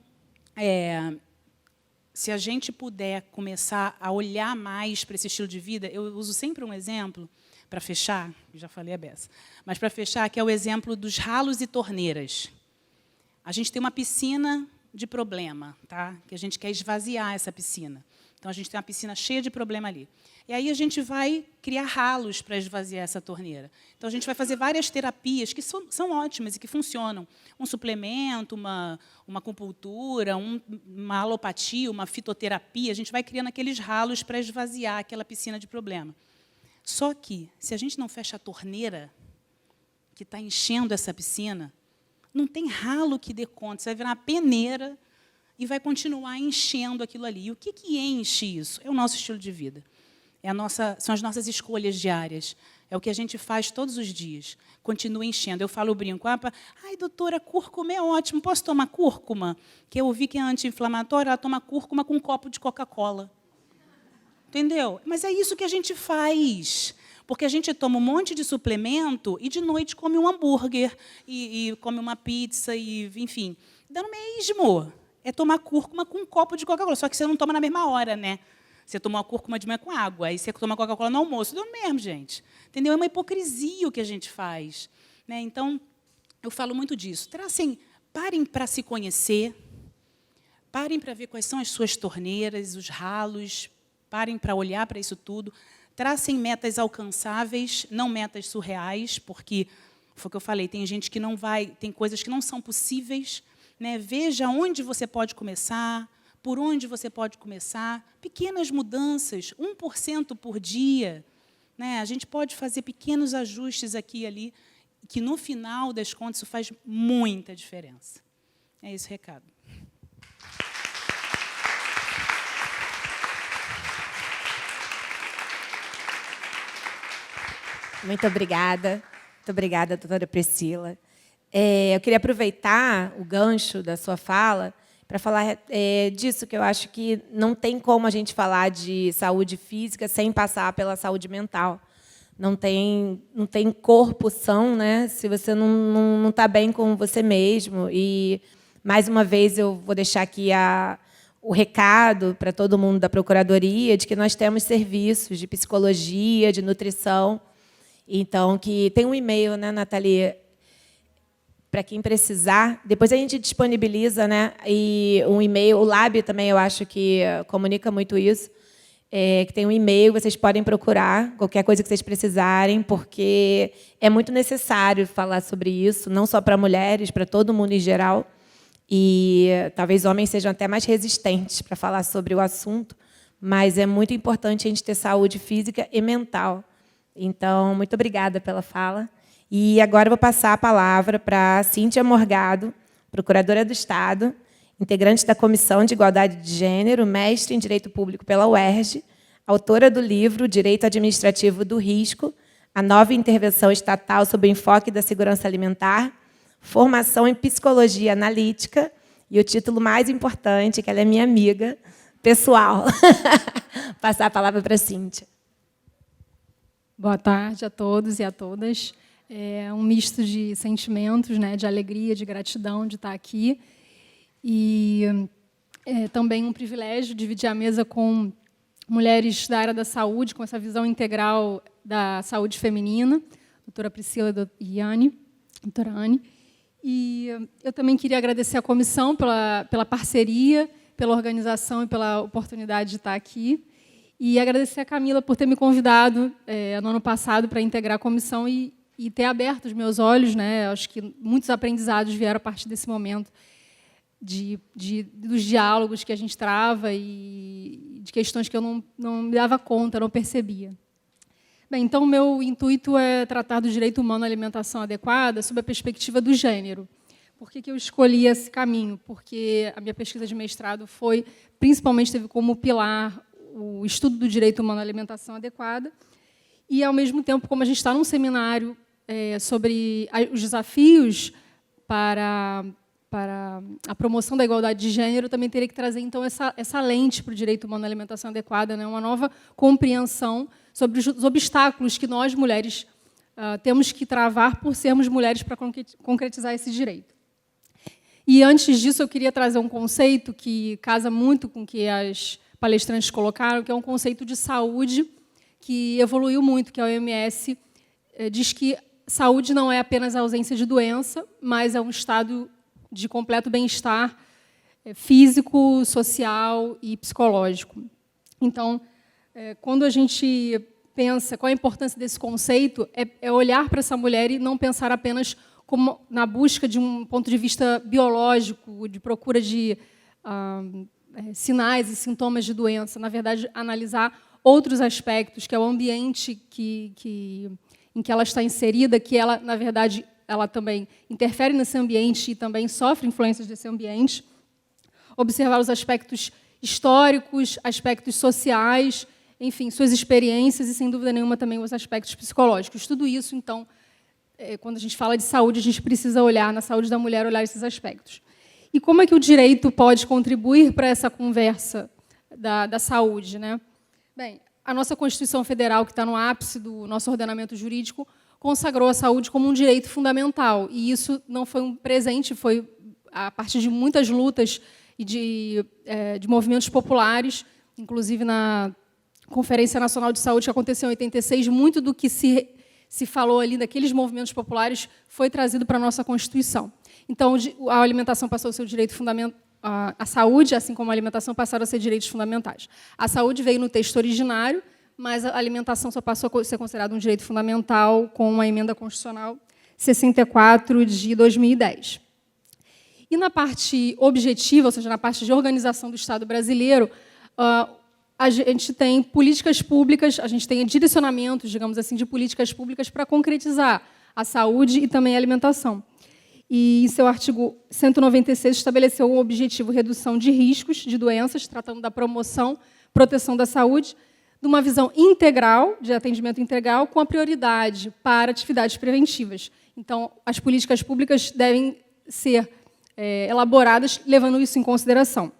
se a gente puder começar a olhar mais para esse estilo de vida, eu uso sempre um exemplo, para fechar, já falei a beça, mas para fechar, que é o exemplo dos ralos e torneiras. A gente tem uma piscina de problema, tá? Que a gente quer esvaziar essa piscina. Então, a gente tem uma piscina cheia de problema ali. E aí a gente vai criar ralos para esvaziar essa torneira. Então, a gente vai fazer várias terapias que são ótimas e que funcionam. Um suplemento, uma acupuntura, uma alopatia, uma fitoterapia. A gente vai criando aqueles ralos para esvaziar aquela piscina de problema. Só que, se a gente não fecha a torneira que está enchendo essa piscina, não tem ralo que dê conta. Você vai virar uma peneira e vai continuar enchendo aquilo ali. E o que enche isso? É o nosso estilo de vida. São as nossas escolhas diárias. É o que a gente faz todos os dias. Continua enchendo. Eu falo, brinco, ai, doutora, cúrcuma é ótimo. Posso tomar cúrcuma? Que eu ouvi que é anti-inflamatória, ela toma cúrcuma com um copo de Coca-Cola. Entendeu? Mas é isso que a gente faz. Porque a gente toma um monte de suplemento e, de noite, come um hambúrguer, e come uma pizza, e, enfim. Dá no mesmo. É tomar cúrcuma com um copo de Coca-Cola. Só que você não toma na mesma hora, né? Você tomou a cúrcuma de manhã com água, aí você toma Coca-Cola no almoço. Deu no mesmo, gente. Entendeu? É uma hipocrisia o que a gente faz. Né? Então, eu falo muito disso. Parem para se conhecer, parem para ver quais são as suas torneiras, os ralos, parem para olhar para isso tudo, tracem metas alcançáveis, não metas surreais, porque, foi o que eu falei, tem gente que não vai, tem coisas que não são possíveis. Né? Veja onde você pode começar, por onde você pode começar, pequenas mudanças, 1% por dia. Né? A gente pode fazer pequenos ajustes aqui e ali, que, no final das contas, isso faz muita diferença. É esse o recado. Muito obrigada, doutora Priscila. Eu queria aproveitar o gancho da sua fala para falar disso, que eu acho que não tem como a gente falar de saúde física sem passar pela saúde mental. Não tem corpo são, né, se você não está bem com você mesmo. E, mais uma vez, eu vou deixar aqui o recado para todo mundo da Procuradoria de que nós temos serviços de psicologia, de nutrição. Então, que tem um e-mail, né, Nathalie, para quem precisar. Depois a gente disponibiliza, né, e um e-mail. O Lab também, eu acho que comunica muito isso, que tem um e-mail, vocês podem procurar qualquer coisa que vocês precisarem, porque é muito necessário falar sobre isso, não só para mulheres, para todo mundo em geral. E talvez homens sejam até mais resistentes para falar sobre o assunto, mas é muito importante a gente ter saúde física e mental. Então, muito obrigada pela fala. E agora eu vou passar a palavra para Cíntia Morgado, procuradora do Estado, integrante da Comissão de Igualdade de Gênero, mestre em Direito Público pela UERJ, autora do livro Direito Administrativo do Risco, a nova intervenção estatal sob o enfoque da segurança alimentar, formação em psicologia analítica e o título mais importante, que ela é minha amiga pessoal. Passar a palavra para a Cíntia. Boa tarde a todos e a todas. É um misto de sentimentos, né, de alegria, de gratidão de estar aqui. E também um privilégio dividir a mesa com mulheres da área da saúde, com essa visão integral da saúde feminina, doutora Priscila e doutora Anne. E eu também queria agradecer à comissão pela parceria, pela organização e pela oportunidade de estar aqui. E agradecer a Camila por ter me convidado no ano passado para integrar a comissão e ter aberto os meus olhos, né? Acho que muitos aprendizados vieram a partir desse momento dos diálogos que a gente trava e de questões que eu não me dava conta, não percebia. Bem, então, o meu intuito é tratar do direito humano à alimentação adequada sob a perspectiva do gênero. Por que eu escolhi esse caminho? Porque a minha pesquisa de mestrado principalmente teve como pilar o estudo do direito humano à alimentação adequada e, ao mesmo tempo, como a gente está num seminário sobre os desafios para a promoção da igualdade de gênero, eu também teria que trazer, então, essa lente para o direito humano à alimentação adequada, né? Uma nova compreensão sobre os obstáculos que nós, mulheres, temos que travar por sermos mulheres para concretizar esse direito. E, antes disso, eu queria trazer um conceito que casa muito com o que as palestrantes colocaram, que é um conceito de saúde que evoluiu muito, que a OMS diz que saúde não é apenas a ausência de doença, mas é um estado de completo bem-estar físico, social e psicológico. Então, quando a gente pensa qual a importância desse conceito, é olhar para essa mulher e não pensar apenas como na busca de um ponto de vista biológico, de procura de sinais e sintomas de doença. Na verdade, analisar outros aspectos, que é o ambiente em que ela está inserida, que ela, na verdade, ela também interfere nesse ambiente e também sofre influências desse ambiente. Observar os aspectos históricos, aspectos sociais, enfim, suas experiências e, sem dúvida nenhuma, também os aspectos psicológicos. Tudo isso, então, quando a gente fala de saúde, a gente precisa olhar, na saúde da mulher, olhar esses aspectos. E como é que o direito pode contribuir para essa conversa da saúde, né? Bem, a nossa Constituição Federal, que está no ápice do nosso ordenamento jurídico, consagrou a saúde como um direito fundamental. E isso não foi um presente, foi a partir de muitas lutas e de movimentos populares, inclusive na Conferência Nacional de Saúde, que aconteceu em 86, muito do que se falou ali daqueles movimentos populares foi trazido para a nossa Constituição. Então, a alimentação passou a ser o direito fundamental, a saúde, assim como a alimentação, passaram a ser direitos fundamentais. A saúde veio no texto originário, mas a alimentação só passou a ser considerada um direito fundamental com a Emenda Constitucional 64 de 2010. E na parte objetiva, ou seja, na parte de organização do Estado brasileiro, a gente tem políticas públicas, a gente tem direcionamentos, digamos assim, de políticas públicas para concretizar a saúde e também a alimentação. E, em seu artigo 196, estabeleceu um objetivo de redução de riscos de doenças, tratando da promoção, proteção da saúde, de uma visão integral, de atendimento integral, com a prioridade para atividades preventivas. Então, as políticas públicas devem ser elaboradas levando isso em consideração.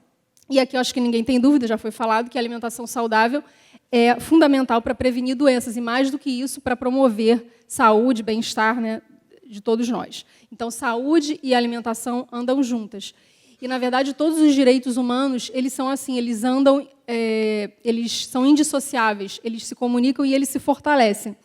E aqui eu acho que ninguém tem dúvida, já foi falado, que a alimentação saudável é fundamental para prevenir doenças, e, mais do que isso, para promover saúde, bem-estar, né, de todos nós. Então, saúde e alimentação andam juntas. E, na verdade, todos os direitos humanos, eles são assim, eles andam, eles são indissociáveis, eles se comunicam e eles se fortalecem.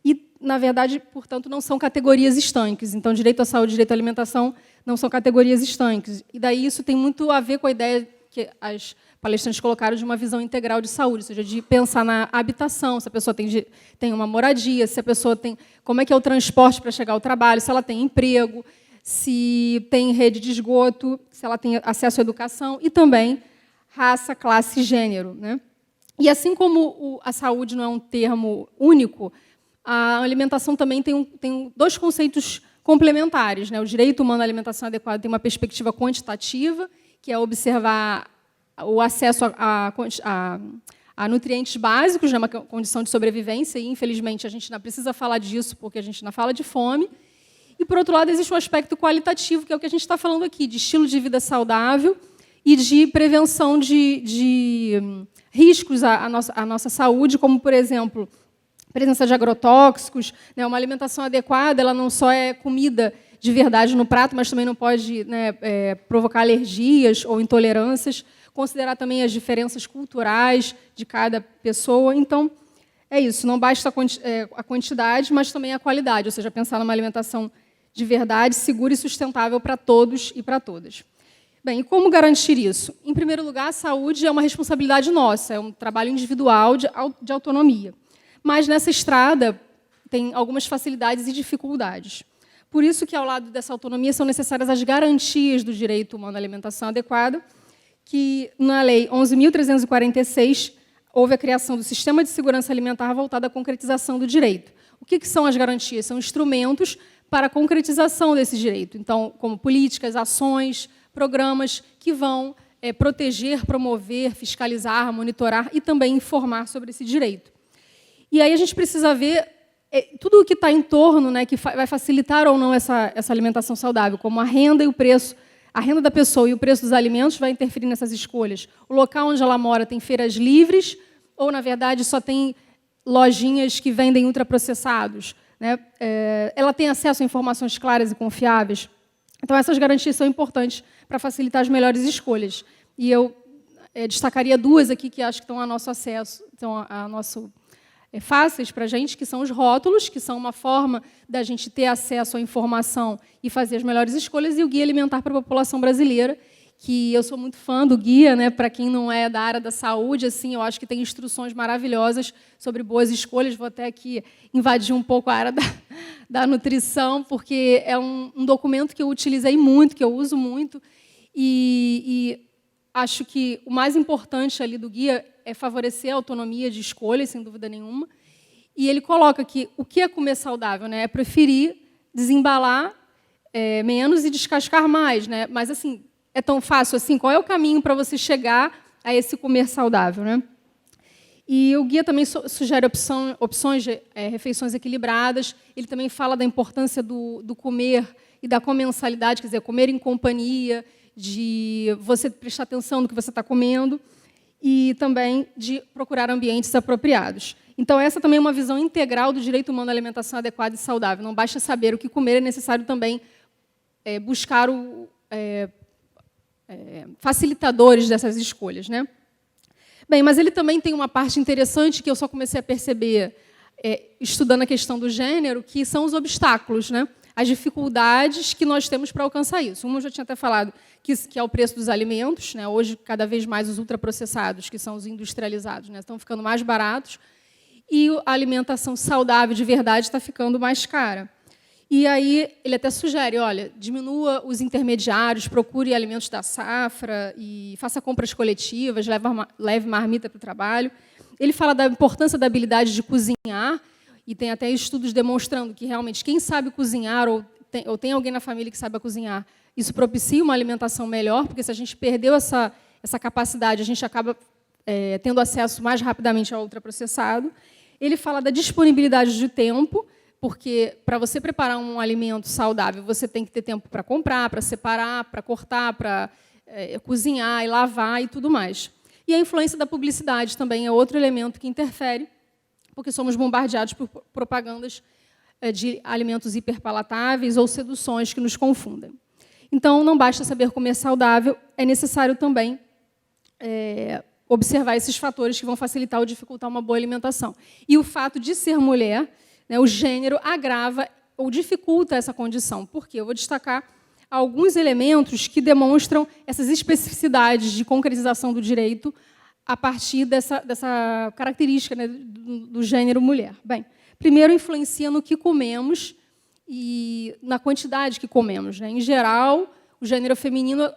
E, na verdade, portanto, não são categorias estanques. Então, direito à saúde e direito à alimentação não são categorias estanques. E daí isso tem muito a ver com a ideia que as palestrantes colocaram de uma visão integral de saúde, ou seja, de pensar na habitação, se a pessoa tem uma moradia, se a pessoa tem... Como é que é o transporte para chegar ao trabalho, se ela tem emprego, se tem rede de esgoto, se ela tem acesso à educação, e também raça, classe e gênero, né? E, assim como a saúde não é um termo único, a alimentação também tem dois conceitos complementares, né? O direito humano à alimentação adequada tem uma perspectiva quantitativa, que é observar o acesso a nutrientes básicos, né, uma condição de sobrevivência, e, infelizmente, a gente não precisa falar disso, porque a gente não fala de fome. E, por outro lado, existe um aspecto qualitativo, que é o que a gente está falando aqui, de estilo de vida saudável e de prevenção de riscos à nossa saúde, como, por exemplo, presença de agrotóxicos, né, uma alimentação adequada, ela não só é comida de verdade no prato, mas também não pode, né, provocar alergias ou intolerâncias, considerar também as diferenças culturais de cada pessoa. Então, é isso, não basta a quantidade, mas também a qualidade, ou seja, pensar numa alimentação de verdade, segura e sustentável para todos e para todas. Bem, e como garantir isso? Em primeiro lugar, a saúde é uma responsabilidade nossa, é um trabalho individual de autonomia. Mas, nessa estrada, tem algumas facilidades e dificuldades. Por isso que, ao lado dessa autonomia, são necessárias as garantias do direito humano à alimentação adequada, que, na Lei 11.346, houve a criação do Sistema de Segurança Alimentar voltado à concretização do direito. O que são as garantias? São instrumentos para a concretização desse direito. Então, como políticas, ações, programas que vão proteger, promover, fiscalizar, monitorar e também informar sobre esse direito. E aí a gente precisa ver tudo o que está em torno, né, que vai facilitar ou não essa alimentação saudável, como a renda e o preço, a renda da pessoa e o preço dos alimentos vai interferir nessas escolhas. O local onde ela mora tem feiras livres ou, na verdade, só tem lojinhas que vendem ultraprocessados, né? Ela tem acesso a informações claras e confiáveis. Então, essas garantias são importantes para facilitar as melhores escolhas. E eu destacaria duas aqui que acho que estão a nosso acesso, fáceis para a gente, que são os rótulos, que são uma forma da gente ter acesso à informação e fazer as melhores escolhas, e o Guia Alimentar para a População Brasileira, que eu sou muito fã do guia, né? Para quem não é da área da saúde, assim, eu acho que tem instruções maravilhosas sobre boas escolhas. Vou até aqui invadir um pouco a área da nutrição, porque é um documento que eu utilizei muito, que eu uso muito, e acho que o mais importante ali do guia é favorecer a autonomia de escolha, sem dúvida nenhuma. E ele coloca que o que é comer saudável, né? É preferir desembalar menos e descascar mais, né? Mas assim, é tão fácil assim? Qual é o caminho para você chegar a esse comer saudável, né? E o guia também sugere opções de refeições equilibradas. Ele também fala da importância do comer e da comensalidade, quer dizer, comer em companhia, de você prestar atenção no que você está comendo, e também de procurar ambientes apropriados. Então, essa também é uma visão integral do direito humano à alimentação adequada e saudável. Não basta saber o que comer, é necessário também buscar facilitadores dessas escolhas, né? Bem, mas ele também tem uma parte interessante que eu só comecei a perceber estudando a questão do gênero, que são os obstáculos, né? As dificuldades que nós temos para alcançar isso. Uma eu já tinha até falado, que é o preço dos alimentos, né? Hoje, cada vez mais, os ultraprocessados, que são os industrializados, né? Estão ficando mais baratos, e a alimentação saudável de verdade está ficando mais cara. E aí ele até sugere, olha, diminua os intermediários, procure alimentos da safra e faça compras coletivas, leve marmita para o trabalho. Ele fala da importância da habilidade de cozinhar, e tem até estudos demonstrando que, realmente, quem sabe cozinhar ou tem alguém na família que saiba cozinhar, isso propicia uma alimentação melhor, porque se a gente perdeu essa capacidade, a gente acaba tendo acesso mais rapidamente ao ultraprocessado. Ele fala da disponibilidade de tempo, porque para você preparar um alimento saudável, você tem que ter tempo para comprar, para separar, para cortar, para cozinhar e lavar e tudo mais. E a influência da publicidade também é outro elemento que interfere, porque somos bombardeados por propagandas de alimentos hiperpalatáveis ou seduções que nos confundem. Então, não basta saber comer saudável, é necessário também observar esses fatores que vão facilitar ou dificultar uma boa alimentação. E o fato de ser mulher, né, o gênero, agrava ou dificulta essa condição. Por quê? Eu vou destacar alguns elementos que demonstram essas especificidades de concretização do direito a partir dessa característica, né, do gênero mulher. Bem, primeiro, influencia no que comemos e na quantidade que comemos, né? Em geral, o gênero feminino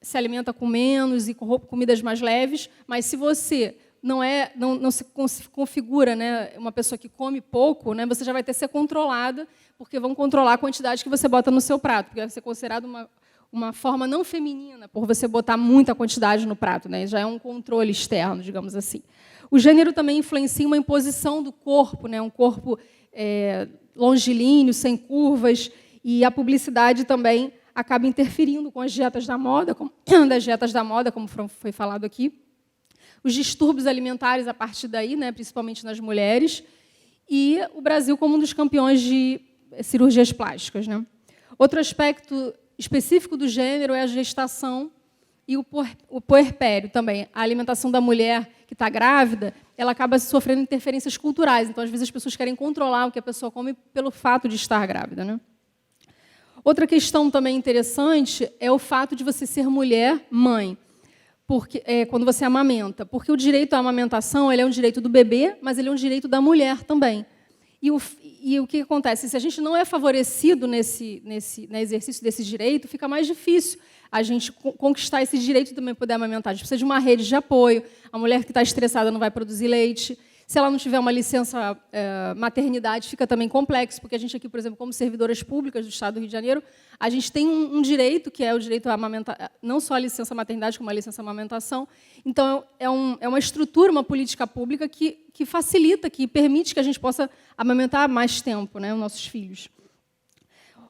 se alimenta com menos e com comidas mais leves, mas se você não se configura, né, uma pessoa que come pouco, né, você já vai ter que ser controlada, porque vão controlar a quantidade que você bota no seu prato, porque vai ser considerado uma forma não feminina, por você botar muita quantidade no prato, né? Já é um controle externo, digamos assim. O gênero também influencia uma imposição do corpo, né? Um corpo longilíneo, sem curvas, e a publicidade também acaba interferindo com as dietas da moda, como foi falado aqui. Os distúrbios alimentares a partir daí, né? Principalmente nas mulheres, e o Brasil como um dos campeões de cirurgias plásticas, né? Outro aspecto específico do gênero é a gestação e o puerpério também. A alimentação da mulher que está grávida, ela acaba sofrendo interferências culturais. Então, às vezes, as pessoas querem controlar o que a pessoa come pelo fato de estar grávida, né? Outra questão também interessante é o fato de você ser mulher, mãe, porque, quando você amamenta. Porque o direito à amamentação ele é um direito do bebê, mas ele é um direito da mulher também. E o que acontece? Se a gente não é favorecido no exercício desse direito, fica mais difícil a gente conquistar esse direito e também poder amamentar. A gente precisa de uma rede de apoio. A mulher que está estressada não vai produzir leite. Se ela não tiver uma licença maternidade, fica também complexo, porque a gente aqui, por exemplo, como servidoras públicas do Estado do Rio de Janeiro, a gente tem um direito, que é o direito a amamentar, não só a licença maternidade, como a licença amamentação. Então, é uma estrutura, uma política pública que facilita, que permite que a gente possa amamentar mais tempo, né, os nossos filhos.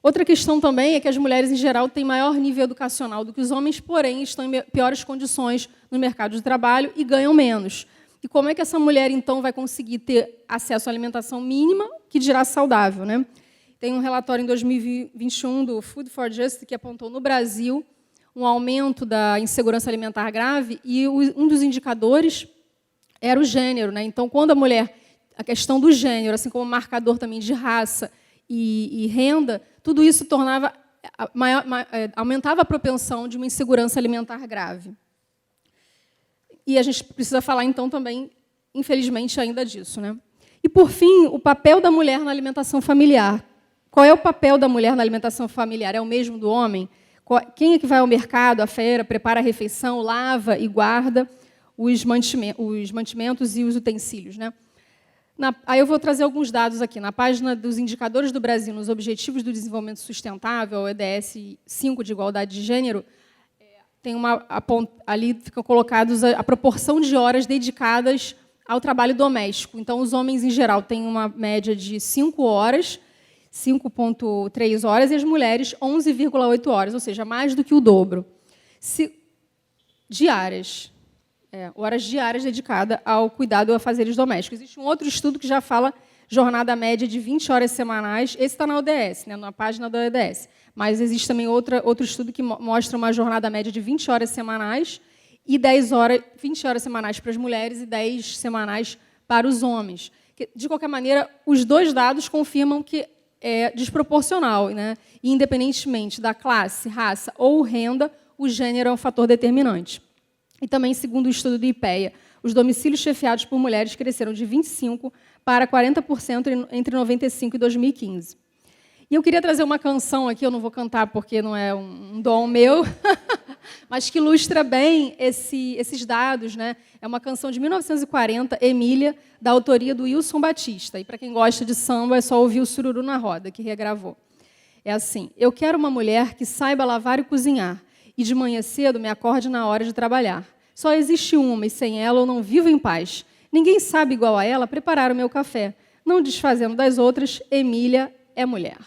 Outra questão também é que as mulheres, em geral, têm maior nível educacional do que os homens, porém, estão em piores condições no mercado de trabalho e ganham menos. E como é que essa mulher, então, vai conseguir ter acesso à alimentação mínima, que dirá saudável, né? Tem um relatório em 2021 do Food for Justice que apontou no Brasil um aumento da insegurança alimentar grave e um dos indicadores era o gênero, né? Então, quando a mulher, a questão do gênero, assim como marcador também de raça e renda, tudo isso aumentava a propensão de uma insegurança alimentar grave. E a gente precisa falar, então, também, infelizmente, ainda disso, né? E, por fim, o papel da mulher na alimentação familiar. Qual é o papel da mulher na alimentação familiar? É o mesmo do homem? Quem é que vai ao mercado, à feira, prepara a refeição, lava e guarda os mantimentos e os utensílios, né? Aí eu vou trazer alguns dados aqui. Na página dos indicadores do Brasil nos Objetivos do Desenvolvimento Sustentável, o EDS 5 de igualdade de gênero, tem ali ficam colocados a proporção de horas dedicadas ao trabalho doméstico. Então, os homens, em geral, têm uma média de 5 horas, 5,3 horas, e as mulheres 11,8 horas, ou seja, mais do que o dobro. Diárias. Horas diárias dedicadas ao cuidado e afazeres domésticos. Existe um outro estudo que já fala jornada média de 20 horas semanais. Esse está na ODS, né, na página da ODS. Mas existe também outro estudo que mostra uma jornada média de 20 horas semanais e 20 horas semanais para as mulheres e 10 semanais para os homens. De qualquer maneira, os dois dados confirmam que é desproporcional, né? E, independentemente da classe, raça ou renda, o gênero é um fator determinante. E também, segundo o estudo do IPEA, os domicílios chefiados por mulheres cresceram de 25% para 40% entre 1995 e 2015. E eu queria trazer uma canção aqui, eu não vou cantar porque não é um dom meu, mas que ilustra bem esses dados, né? É uma canção de 1940, Emília, da autoria do Wilson Batista. E, para quem gosta de samba, é só ouvir o Sururu na Roda, que regravou. É assim: eu quero uma mulher que saiba lavar e cozinhar, e de manhã cedo me acorde na hora de trabalhar. Só existe uma, e sem ela eu não vivo em paz. Ninguém sabe igual a ela preparar o meu café. Não desfazendo das outras, Emília é mulher.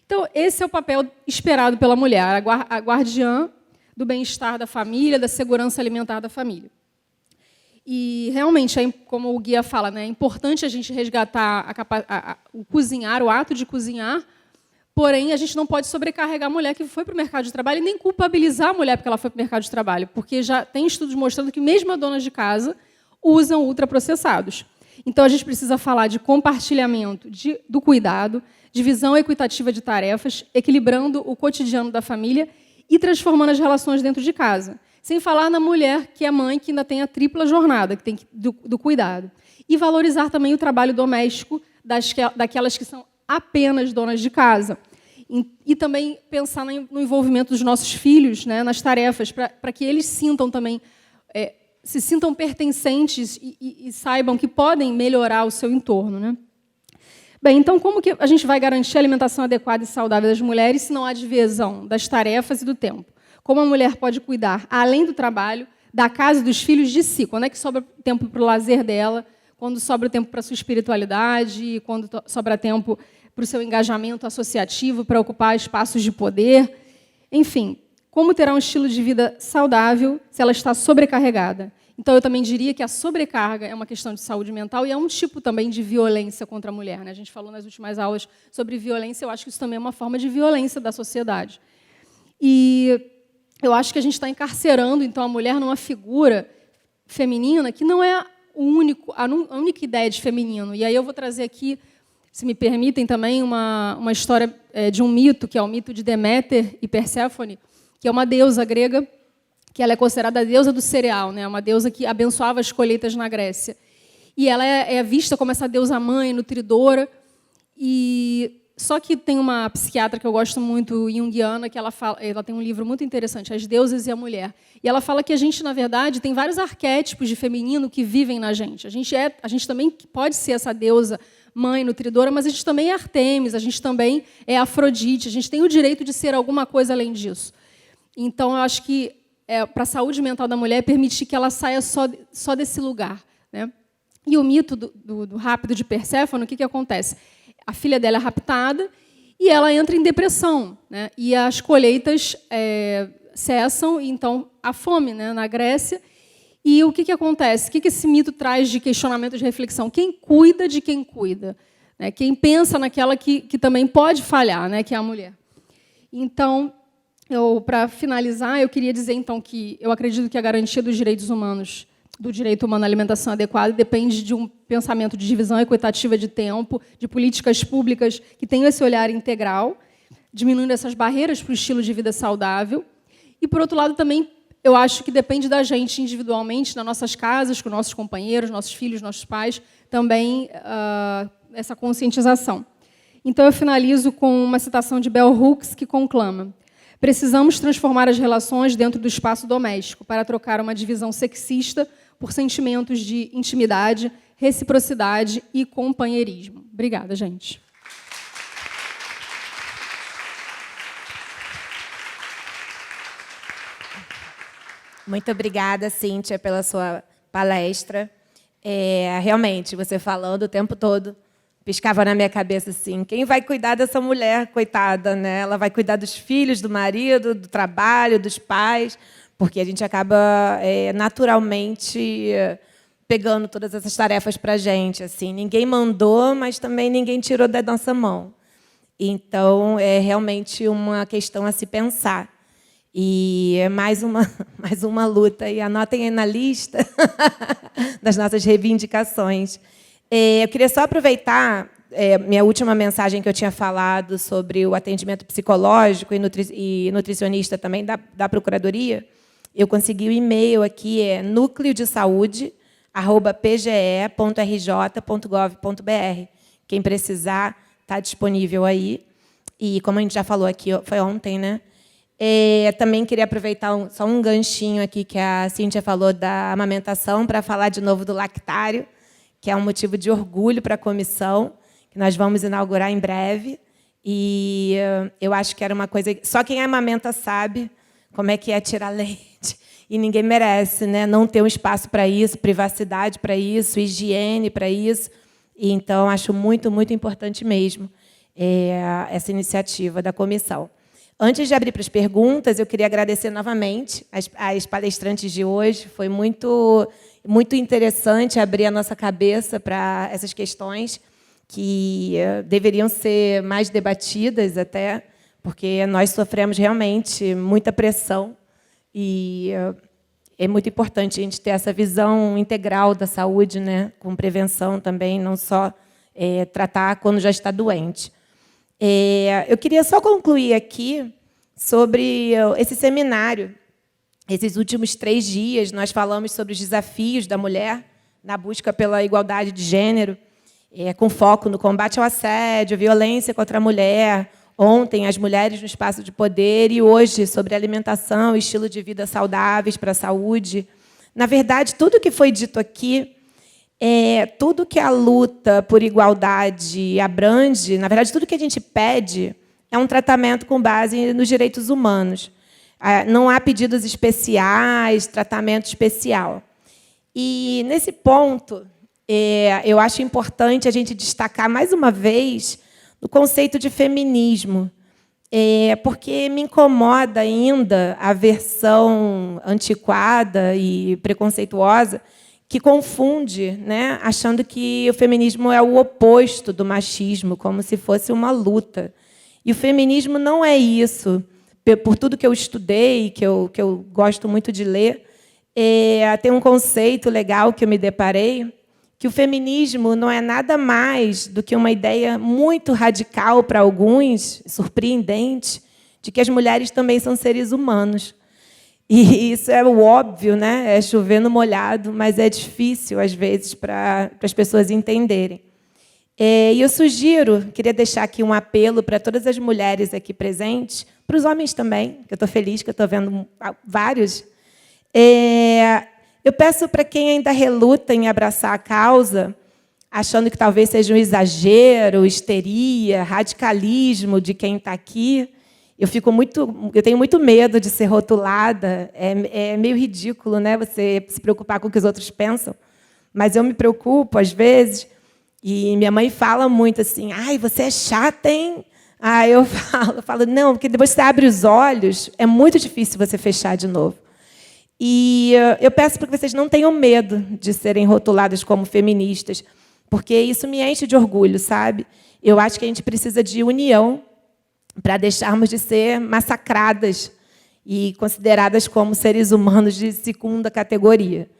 Então, esse é o papel esperado pela mulher, a guardiã do bem-estar da família, da segurança alimentar da família. E, realmente, como o guia fala, né, é importante a gente resgatar o cozinhar, o ato de cozinhar, porém, a gente não pode sobrecarregar a mulher que foi para o mercado de trabalho e nem culpabilizar a mulher porque ela foi para o mercado de trabalho, porque já tem estudos mostrando que mesmo as donas de casa usam ultraprocessados. Então, a gente precisa falar de compartilhamento do cuidado, divisão equitativa de tarefas, equilibrando o cotidiano da família e transformando as relações dentro de casa. Sem falar na mulher, que é mãe, que ainda tem a tripla jornada que tem do cuidado. E valorizar também o trabalho doméstico daquelas que são apenas donas de casa. E também pensar no envolvimento dos nossos filhos, né, nas tarefas, para que eles sintam também, se sintam pertencentes e saibam que podem melhorar o seu entorno, né? Bem, então, como que a gente vai garantir a alimentação adequada e saudável das mulheres se não há divisão das tarefas e do tempo? Como a mulher pode cuidar, além do trabalho, da casa e dos filhos, de si? Quando é que sobra tempo para o lazer dela? Quando sobra tempo para a sua espiritualidade? Quando sobra tempo para o seu engajamento associativo, para ocupar espaços de poder? Enfim, como terá um estilo de vida saudável se ela está sobrecarregada? Então, eu também diria que a sobrecarga é uma questão de saúde mental e é um tipo também de violência contra a mulher, né? A gente falou nas últimas aulas sobre violência, eu acho que isso também é uma forma de violência da sociedade. E eu acho que a gente está encarcerando, então, a mulher numa figura feminina que não é a única ideia de feminino. E aí eu vou trazer aqui, se me permitem, também uma história de um mito, que é o mito de Deméter e Perséfone, que é uma deusa grega, que ela é considerada a deusa do cereal, né? Uma deusa que abençoava as colheitas na Grécia. E ela é vista como essa deusa mãe, nutridora, e Só que tem uma psiquiatra que eu gosto muito, junguiana, que ela tem um livro muito interessante, As Deusas e a Mulher. E ela fala que a gente, na verdade, tem vários arquétipos de feminino que vivem na gente. A gente também pode ser essa deusa mãe, nutridora, mas a gente também é Artemis, a gente também é Afrodite, a gente tem o direito de ser alguma coisa além disso. Então, eu acho que para a saúde mental da mulher, permitir que ela saia só desse lugar, né? E o mito do rápido de Perséfone, o que acontece? A filha dela é raptada e ela entra em depressão, né? E as colheitas cessam, e então a fome, né, na Grécia. E o que acontece? O que esse mito traz de questionamento, de reflexão? Quem cuida de quem cuida? Né? Quem pensa naquela que também pode falhar, né, que é a mulher. Então, para finalizar, eu queria dizer então que eu acredito que a garantia dos direitos humanos, do direito humano à alimentação adequada, depende de um pensamento de divisão equitativa de tempo, de políticas públicas que tenham esse olhar integral, diminuindo essas barreiras para o estilo de vida saudável. E, por outro lado, também eu acho que depende da gente individualmente, nas nossas casas, com nossos companheiros, nossos filhos, nossos pais, também essa conscientização. Então, eu finalizo com uma citação de Bell Hooks, que conclama: precisamos transformar as relações dentro do espaço doméstico para trocar uma divisão sexista por sentimentos de intimidade, reciprocidade e companheirismo. Obrigada, gente. Muito obrigada, Cíntia, pela sua palestra. Realmente, você falando o tempo todo, piscava na minha cabeça assim, quem vai cuidar dessa mulher, coitada, né? Ela vai cuidar dos filhos, do marido, do trabalho, dos pais, porque a gente acaba naturalmente pegando todas essas tarefas para a gente. Assim. Ninguém mandou, mas também ninguém tirou da nossa mão. Então, é realmente uma questão a se pensar. E é mais uma luta. E anotem aí na lista das nossas reivindicações. Eu queria só aproveitar minha última mensagem que eu tinha falado sobre o atendimento psicológico e nutricionista também da Procuradoria. Eu consegui o e-mail aqui, nucleodesaude@pge.rj.gov.br. Quem precisar, está disponível aí. E, como a gente já falou aqui, foi ontem, né? Também queria aproveitar só um ganchinho aqui que a Cíntia falou da amamentação para falar de novo do lactário, que é um motivo de orgulho para a comissão, que nós vamos inaugurar em breve. E eu acho que era uma coisa... Só quem amamenta sabe como é que é tirar leite. E ninguém merece, né? Não ter um espaço para isso, privacidade para isso, higiene para isso. E, então, acho muito, muito importante mesmo essa iniciativa da comissão. Antes de abrir para as perguntas, eu queria agradecer novamente às palestrantes de hoje. Foi muito interessante abrir a nossa cabeça para essas questões que deveriam ser mais debatidas até, porque nós sofremos realmente muita pressão e é muito importante a gente ter essa visão integral da saúde, né, com prevenção também, não só tratar quando já está doente. Eu queria só concluir aqui sobre esse seminário. Esses últimos 3 dias, nós falamos sobre os desafios da mulher na busca pela igualdade de gênero, com foco no combate ao assédio, violência contra a mulher. Ontem, as mulheres no espaço de poder, e hoje, sobre alimentação e estilo de vida saudáveis para a saúde. Na verdade, tudo que foi dito aqui, tudo que a luta por igualdade abrange, na verdade, tudo que a gente pede é um tratamento com base nos direitos humanos. Não há pedidos especiais, tratamento especial. E, nesse ponto, eu acho importante a gente destacar, mais uma vez, o conceito de feminismo, porque me incomoda ainda a versão antiquada e preconceituosa que confunde, né, achando que o feminismo é o oposto do machismo, como se fosse uma luta. E o feminismo não é isso. Por tudo que eu estudei, que eu gosto muito de ler, tem um conceito legal que eu me deparei, que o feminismo não é nada mais do que uma ideia muito radical para alguns, surpreendente, de que as mulheres também são seres humanos. E isso é o óbvio, né? É chover no molhado, mas é difícil, às vezes, para as pessoas entenderem. E eu queria deixar aqui um apelo para todas as mulheres aqui presentes, para os homens também, que eu estou feliz, que eu estou vendo vários. Eu peço para quem ainda reluta em abraçar a causa, achando que talvez seja um exagero, histeria, radicalismo de quem está aqui. Eu tenho muito medo de ser rotulada. É meio ridículo, né, você se preocupar com o que os outros pensam. Mas eu me preocupo, às vezes, e minha mãe fala muito assim, ai, você é chata, hein? Aí eu falo, não, porque depois que você abre os olhos, é muito difícil você fechar de novo. E eu peço para que vocês não tenham medo de serem rotuladas como feministas, porque isso me enche de orgulho, sabe? Eu acho que a gente precisa de união para deixarmos de ser massacradas e consideradas como seres humanos de segunda categoria.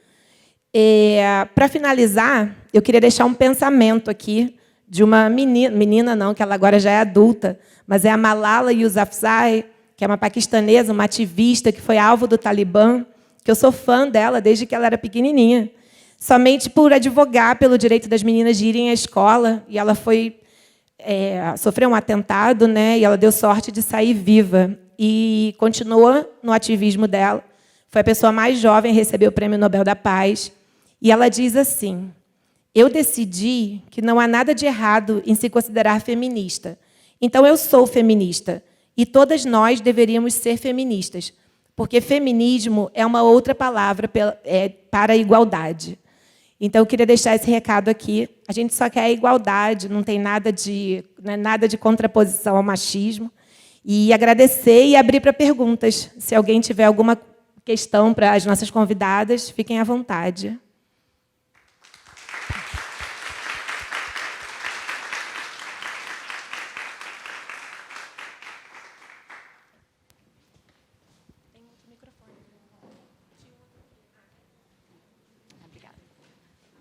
Para finalizar, eu queria deixar um pensamento aqui de uma menina não, que ela agora já é adulta, mas é a Malala Yousafzai, que é uma paquistanesa, uma ativista que foi alvo do Talibã, que eu sou fã dela desde que ela era pequenininha, somente por advogar pelo direito das meninas de irem à escola, e ela sofreu um atentado, né, e ela deu sorte de sair viva, e continua no ativismo dela. Foi a pessoa mais jovem a receber o Prêmio Nobel da Paz, e ela diz assim, eu decidi que não há nada de errado em se considerar feminista. Então, eu sou feminista. E todas nós deveríamos ser feministas. Porque feminismo é uma outra palavra para a igualdade. Então, eu queria deixar esse recado aqui. A gente só quer a igualdade, não tem nada de contraposição ao machismo. E agradecer e abrir para perguntas. Se alguém tiver alguma questão para as nossas convidadas, fiquem à vontade.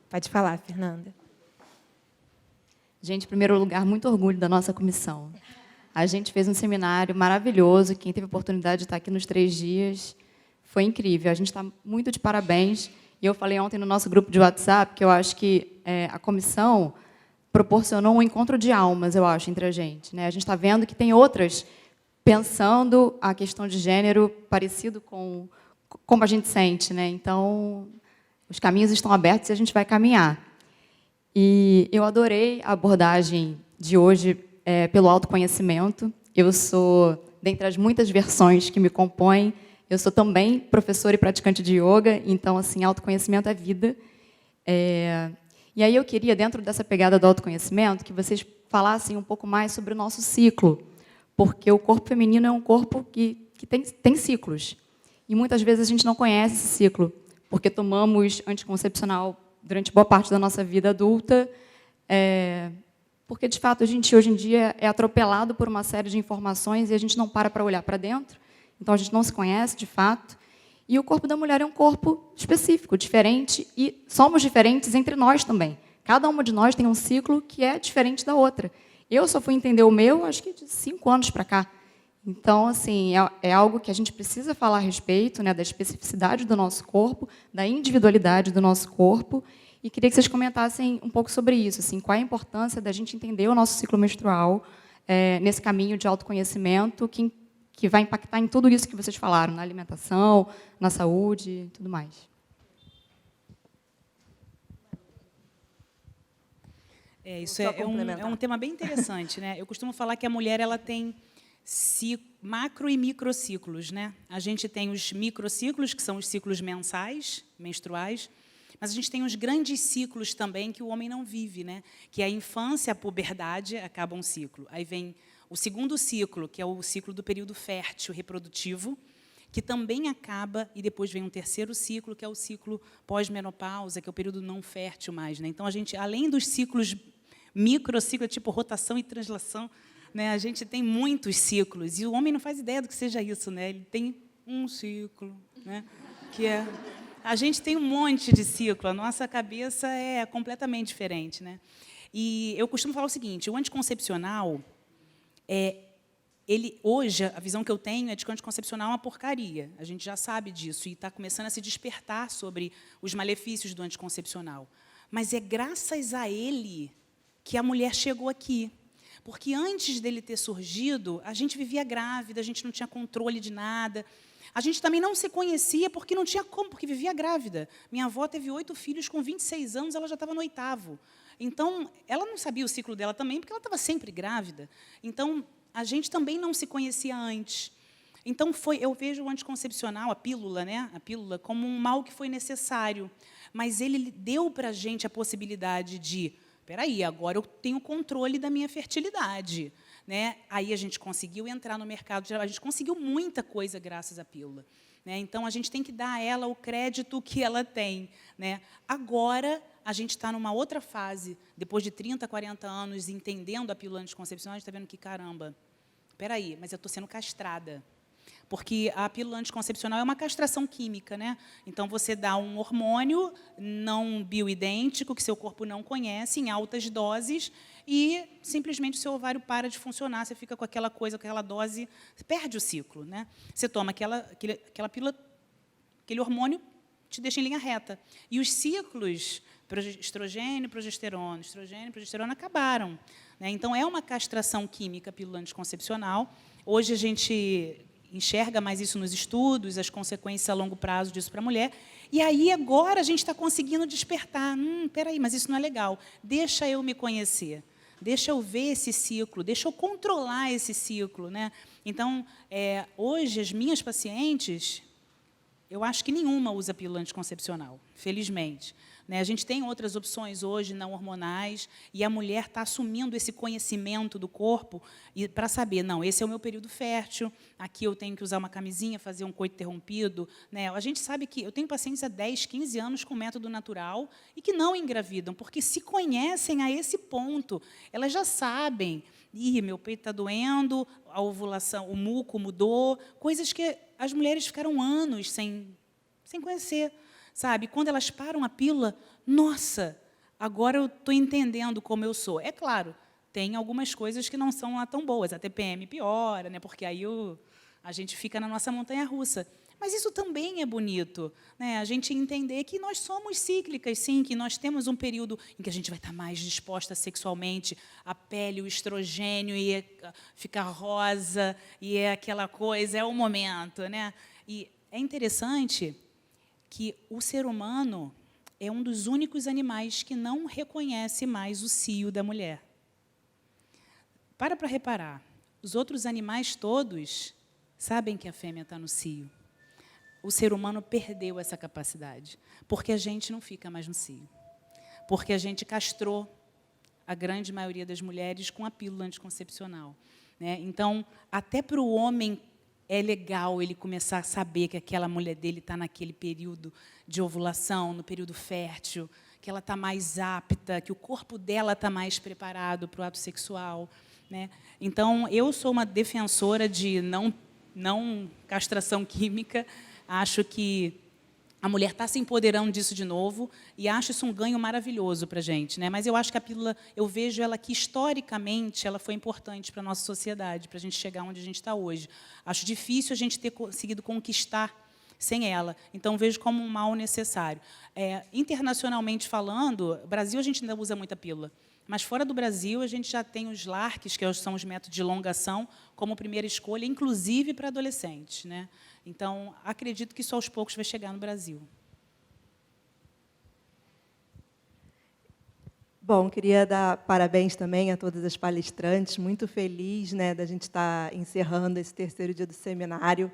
Pode falar, Fernanda. Gente, em primeiro lugar, muito orgulho da nossa comissão. A gente fez um seminário maravilhoso, quem teve a oportunidade de estar aqui nos 3 dias, foi incrível. A gente está muito de parabéns. E eu falei ontem no nosso grupo de WhatsApp que eu acho que a comissão proporcionou um encontro de almas, eu acho, entre a gente. Né? A gente está vendo que tem outras pensando a questão de gênero parecido com como a gente sente. Né? Então, os caminhos estão abertos e a gente vai caminhar. E eu adorei a abordagem de hoje pelo autoconhecimento. Eu sou, dentre as muitas versões que me compõem, eu sou também professora e praticante de yoga, então, assim, autoconhecimento é vida. E aí eu queria, dentro dessa pegada do autoconhecimento, que vocês falassem um pouco mais sobre o nosso ciclo, porque o corpo feminino é um corpo que tem ciclos. E muitas vezes a gente não conhece esse ciclo, porque tomamos anticoncepcional durante boa parte da nossa vida adulta, porque, de fato, a gente, hoje em dia, é atropelado por uma série de informações e a gente não para olhar para dentro, então a gente não se conhece, de fato. E o corpo da mulher é um corpo específico, diferente, e somos diferentes entre nós também. Cada uma de nós tem um ciclo que é diferente da outra. Eu só fui entender o meu, acho que de 5 anos para cá. Então, assim, é algo que a gente precisa falar a respeito, né, da especificidade do nosso corpo, da individualidade do nosso corpo, e queria que vocês comentassem um pouco sobre isso, assim, qual é a importância da gente entender o nosso ciclo menstrual nesse caminho de autoconhecimento que vai impactar em tudo isso que vocês falaram, na alimentação, na saúde e tudo mais. Isso é um tema bem interessante. Né? Eu costumo falar que a mulher ela tem macro e microciclos. Né? A gente tem os microciclos, que são os ciclos mensais, menstruais, mas a gente tem os grandes ciclos também que o homem não vive, né? Que é a infância, a puberdade, acaba um ciclo. Aí vem o segundo ciclo, que é o ciclo do período fértil reprodutivo, que também acaba, e depois vem um terceiro ciclo, que é o ciclo pós-menopausa, que é o período não fértil mais. Né? Então, a gente, além dos ciclos microciclos, tipo rotação e translação, né, a gente tem muitos ciclos, e o homem não faz ideia do que seja isso. Né? Ele tem um ciclo, né, que é... A gente tem um monte de ciclo, a nossa cabeça é completamente diferente. Né? E eu costumo falar o seguinte, o anticoncepcional, hoje, a visão que eu tenho é de que o anticoncepcional é uma porcaria. A gente já sabe disso, e está começando a se despertar sobre os malefícios do anticoncepcional. Mas é graças a ele que a mulher chegou aqui. Porque antes dele ter surgido, a gente vivia grávida, a gente não tinha controle de nada. A gente também não se conhecia porque não tinha como, porque vivia grávida. Minha avó teve 8 filhos, com 26 anos ela já estava no 8º. Então, ela não sabia o ciclo dela também, porque ela estava sempre grávida. Então, a gente também não se conhecia antes. Então, eu vejo o anticoncepcional, a pílula, né? A pílula, como um mal que foi necessário. Mas ele deu para a gente a possibilidade de, espera aí, agora eu tenho controle da minha fertilidade. Né? Aí a gente conseguiu entrar no mercado geral, a gente conseguiu muita coisa graças à pílula. Né? Então, a gente tem que dar a ela o crédito que ela tem. Né? Agora, a gente está numa outra fase, depois de 30, 40 anos, entendendo a pílula anticoncepcional, a gente está vendo que, caramba, espera aí, mas eu estou sendo castrada. Porque a pílula anticoncepcional é uma castração química, né? Então, você dá um hormônio não bioidêntico, que seu corpo não conhece, em altas doses, e simplesmente o seu ovário para de funcionar, você fica com aquela coisa, com aquela dose, você perde o ciclo. Né? Você toma aquela pílula, aquele hormônio, te deixa em linha reta. E os ciclos, estrogênio, progesterona, acabaram. Né? Então, é uma castração química a pílula anticoncepcional. Hoje, a gente enxerga mais isso nos estudos, as consequências a longo prazo disso para a mulher. E aí, agora, a gente está conseguindo despertar. Espera aí, mas isso não é legal. Deixa eu me conhecer. Deixa eu ver esse ciclo, deixa eu controlar esse ciclo. Né? Então, hoje, as minhas pacientes, eu acho que nenhuma usa pílula anticoncepcional, felizmente. Né? A gente tem outras opções hoje não hormonais, e a mulher está assumindo esse conhecimento do corpo para saber, não, esse é o meu período fértil, aqui eu tenho que usar uma camisinha, fazer um coito interrompido. Né? A gente sabe que eu tenho pacientes há 10, 15 anos com método natural e que não engravidam, porque se conhecem a esse ponto, elas já sabem, meu peito está doendo, a ovulação, o muco mudou, coisas que as mulheres ficaram anos sem conhecer. Sabe? Quando elas param a pílula, nossa, agora eu estou entendendo como eu sou. É claro, tem algumas coisas que não são lá tão boas. A TPM piora, né? Porque aí a gente fica na nossa montanha-russa. Mas isso também é bonito, né? A gente entender que nós somos cíclicas, sim, que nós temos um período em que a gente vai estar mais disposta sexualmente, a pele, o estrogênio, e ficar rosa, e é aquela coisa, é o momento. Né? E é interessante que o ser humano é um dos únicos animais que não reconhece mais o cio da mulher. Para reparar, os outros animais todos sabem que a fêmea está no cio. O ser humano perdeu essa capacidade, porque a gente não fica mais no cio. Porque a gente castrou a grande maioria das mulheres com a pílula anticoncepcional. Né? Então, até para o homem é legal ele começar a saber que aquela mulher dele está naquele período de ovulação, no período fértil, que ela está mais apta, que o corpo dela está mais preparado para o ato sexual. Né? Então, eu sou uma defensora de não castração química. Acho que a mulher está se empoderando disso de novo e acho isso um ganho maravilhoso para a gente. Né? Mas eu acho que a pílula, eu vejo ela que, historicamente, ela foi importante para a nossa sociedade, para a gente chegar onde a gente está hoje. Acho difícil a gente ter conseguido conquistar sem ela. Então, vejo como um mal necessário. Internacionalmente falando, no Brasil a gente ainda usa muita pílula, mas fora do Brasil a gente já tem os LARCs, que são os métodos de elongação, como primeira escolha, inclusive para adolescentes. Né? Então, acredito que isso aos poucos vai chegar no Brasil. Bom, queria dar parabéns também a todas as palestrantes, muito feliz, né, da gente estar encerrando esse 3º dia do seminário,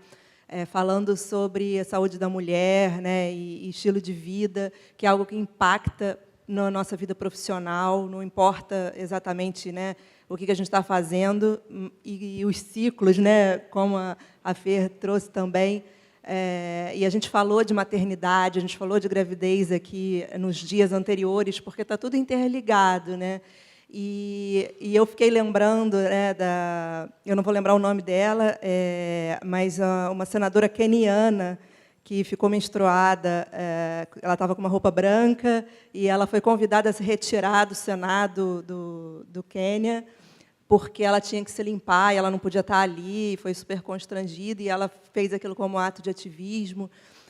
falando sobre a saúde da mulher, né, e estilo de vida, que é algo que impacta na nossa vida profissional, não importa exatamente, né, o que a gente está fazendo, e os ciclos, né, como a Fer trouxe também. E a gente falou de maternidade, a gente falou de gravidez aqui nos dias anteriores, porque está tudo interligado. Né? E eu fiquei lembrando, né, eu não vou lembrar o nome dela, mas uma senadora queniana que ficou menstruada, ela estava com uma roupa branca, e ela foi convidada a se retirar do Senado do Quênia, porque ela tinha que se limpar e ela não podia estar ali, foi super constrangida, e ela fez aquilo como ato de ativismo.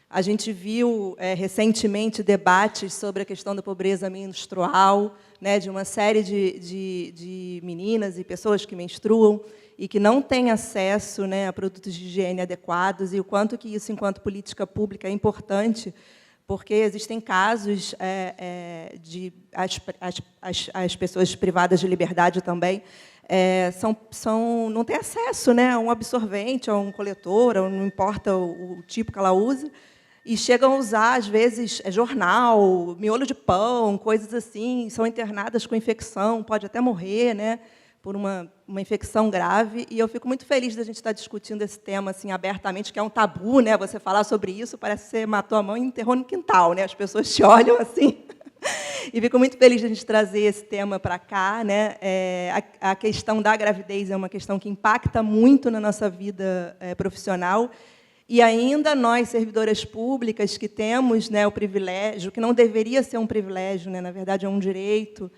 A gente viu recentemente debates sobre a questão da pobreza menstrual, né, de uma série de meninas e pessoas que menstruam e que não têm acesso, né, a produtos de higiene adequados, e o quanto que isso, enquanto política pública, é importante, porque existem casos de as pessoas privadas de liberdade também não têm acesso, né, a um absorvente, a um coletor, não importa o tipo que ela use, e chegam a usar, às vezes, jornal, miolo de pão, coisas assim, são internadas com infecção, pode até morrer, né, por uma infecção grave. E eu fico muito feliz da gente estar discutindo esse tema assim, abertamente, que é um tabu, né, você falar sobre isso, parece que você matou a mão e enterrou no quintal, né, as pessoas te olham assim. E fico muito feliz de a gente trazer esse tema para cá, né. A questão da gravidez é uma questão que impacta muito na nossa vida profissional. E ainda nós, servidoras públicas, que temos, né, o privilégio, que não deveria ser um privilégio, né, na verdade é um direito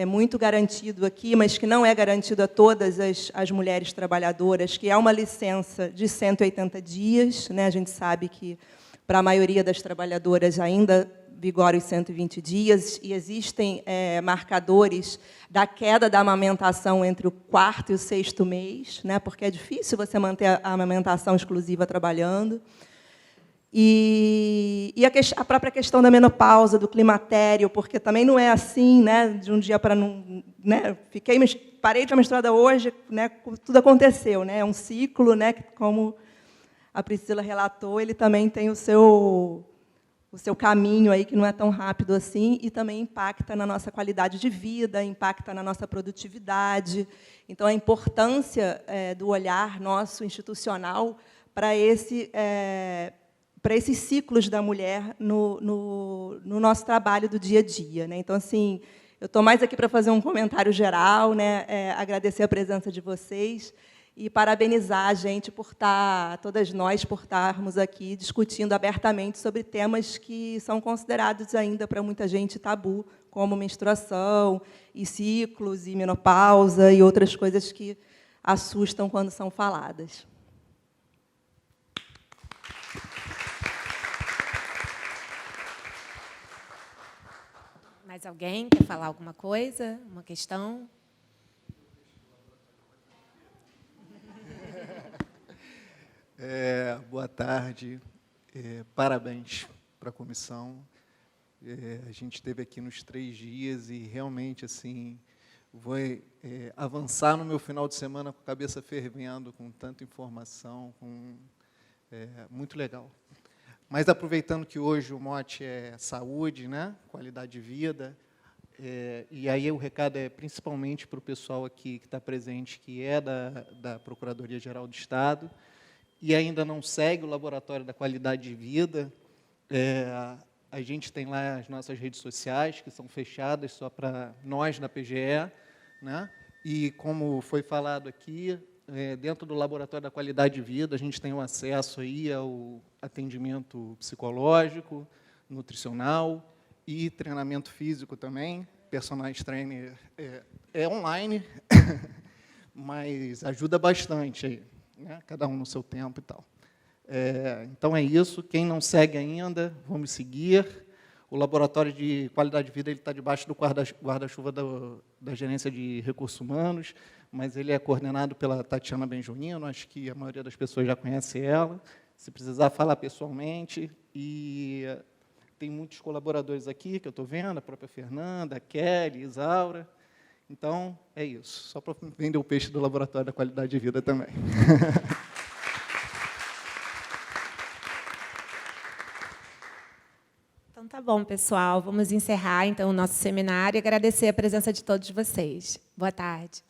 muito garantido aqui, mas que não é garantido a todas as mulheres trabalhadoras, que é uma licença de 180 dias. Né, a gente sabe que, para a maioria das trabalhadoras, ainda vigora os 120 dias, e existem marcadores da queda da amamentação entre o 4º e o 6º mês, né, porque é difícil você manter a amamentação exclusiva trabalhando. E a própria questão da menopausa, do climatério, porque também não é assim, né, de um dia para não, né, parei de menstruada hoje, né, tudo aconteceu, né, é um ciclo, né, que, como a Priscila relatou, ele também tem o seu caminho aí, que não é tão rápido assim, e também impacta na nossa qualidade de vida, impacta na nossa produtividade. Então, a importância do olhar nosso institucional para esses ciclos da mulher no nosso trabalho do dia a dia. Né? Então, assim, eu estou mais aqui para fazer um comentário geral, né? Agradecer a presença de vocês, e parabenizar a gente por todas nós, por estarmos aqui discutindo abertamente sobre temas que são considerados ainda para muita gente tabu, como menstruação, e ciclos, e menopausa, e outras coisas que assustam quando são faladas. Mais alguém quer falar alguma coisa? Uma questão? Boa tarde, parabéns para a comissão. A gente esteve aqui nos 3 dias e realmente assim vou avançar no meu final de semana com a cabeça fervendo, com tanta informação, muito legal. Mas aproveitando que hoje o mote é saúde, né, qualidade de vida, e aí o recado é principalmente para o pessoal aqui que está presente, que é da Procuradoria-Geral do Estado, e ainda não segue o Laboratório da Qualidade de Vida. A gente tem lá as nossas redes sociais, que são fechadas só para nós, da PGE, né? E, como foi falado aqui, dentro do Laboratório da Qualidade de Vida, a gente tem o acesso aí ao atendimento psicológico, nutricional e treinamento físico também. Personal trainer é online, mas ajuda bastante aí. Né? Cada um no seu tempo e tal. Então, é isso. Quem não segue ainda, vamos seguir. O Laboratório de Qualidade de Vida está debaixo do guarda-chuva da Gerência de Recursos Humanos, mas ele é coordenado pela Tatiana Benjunino, acho que a maioria das pessoas já conhece ela, se precisar falar pessoalmente. E tem muitos colaboradores aqui, que eu estou vendo, a própria Fernanda, a Kelly, Isaura. Então, é isso. Só para vender o peixe do Laboratório da Qualidade de Vida também. Então, tá bom, pessoal. Vamos encerrar, então, o nosso seminário e agradecer a presença de todos vocês. Boa tarde.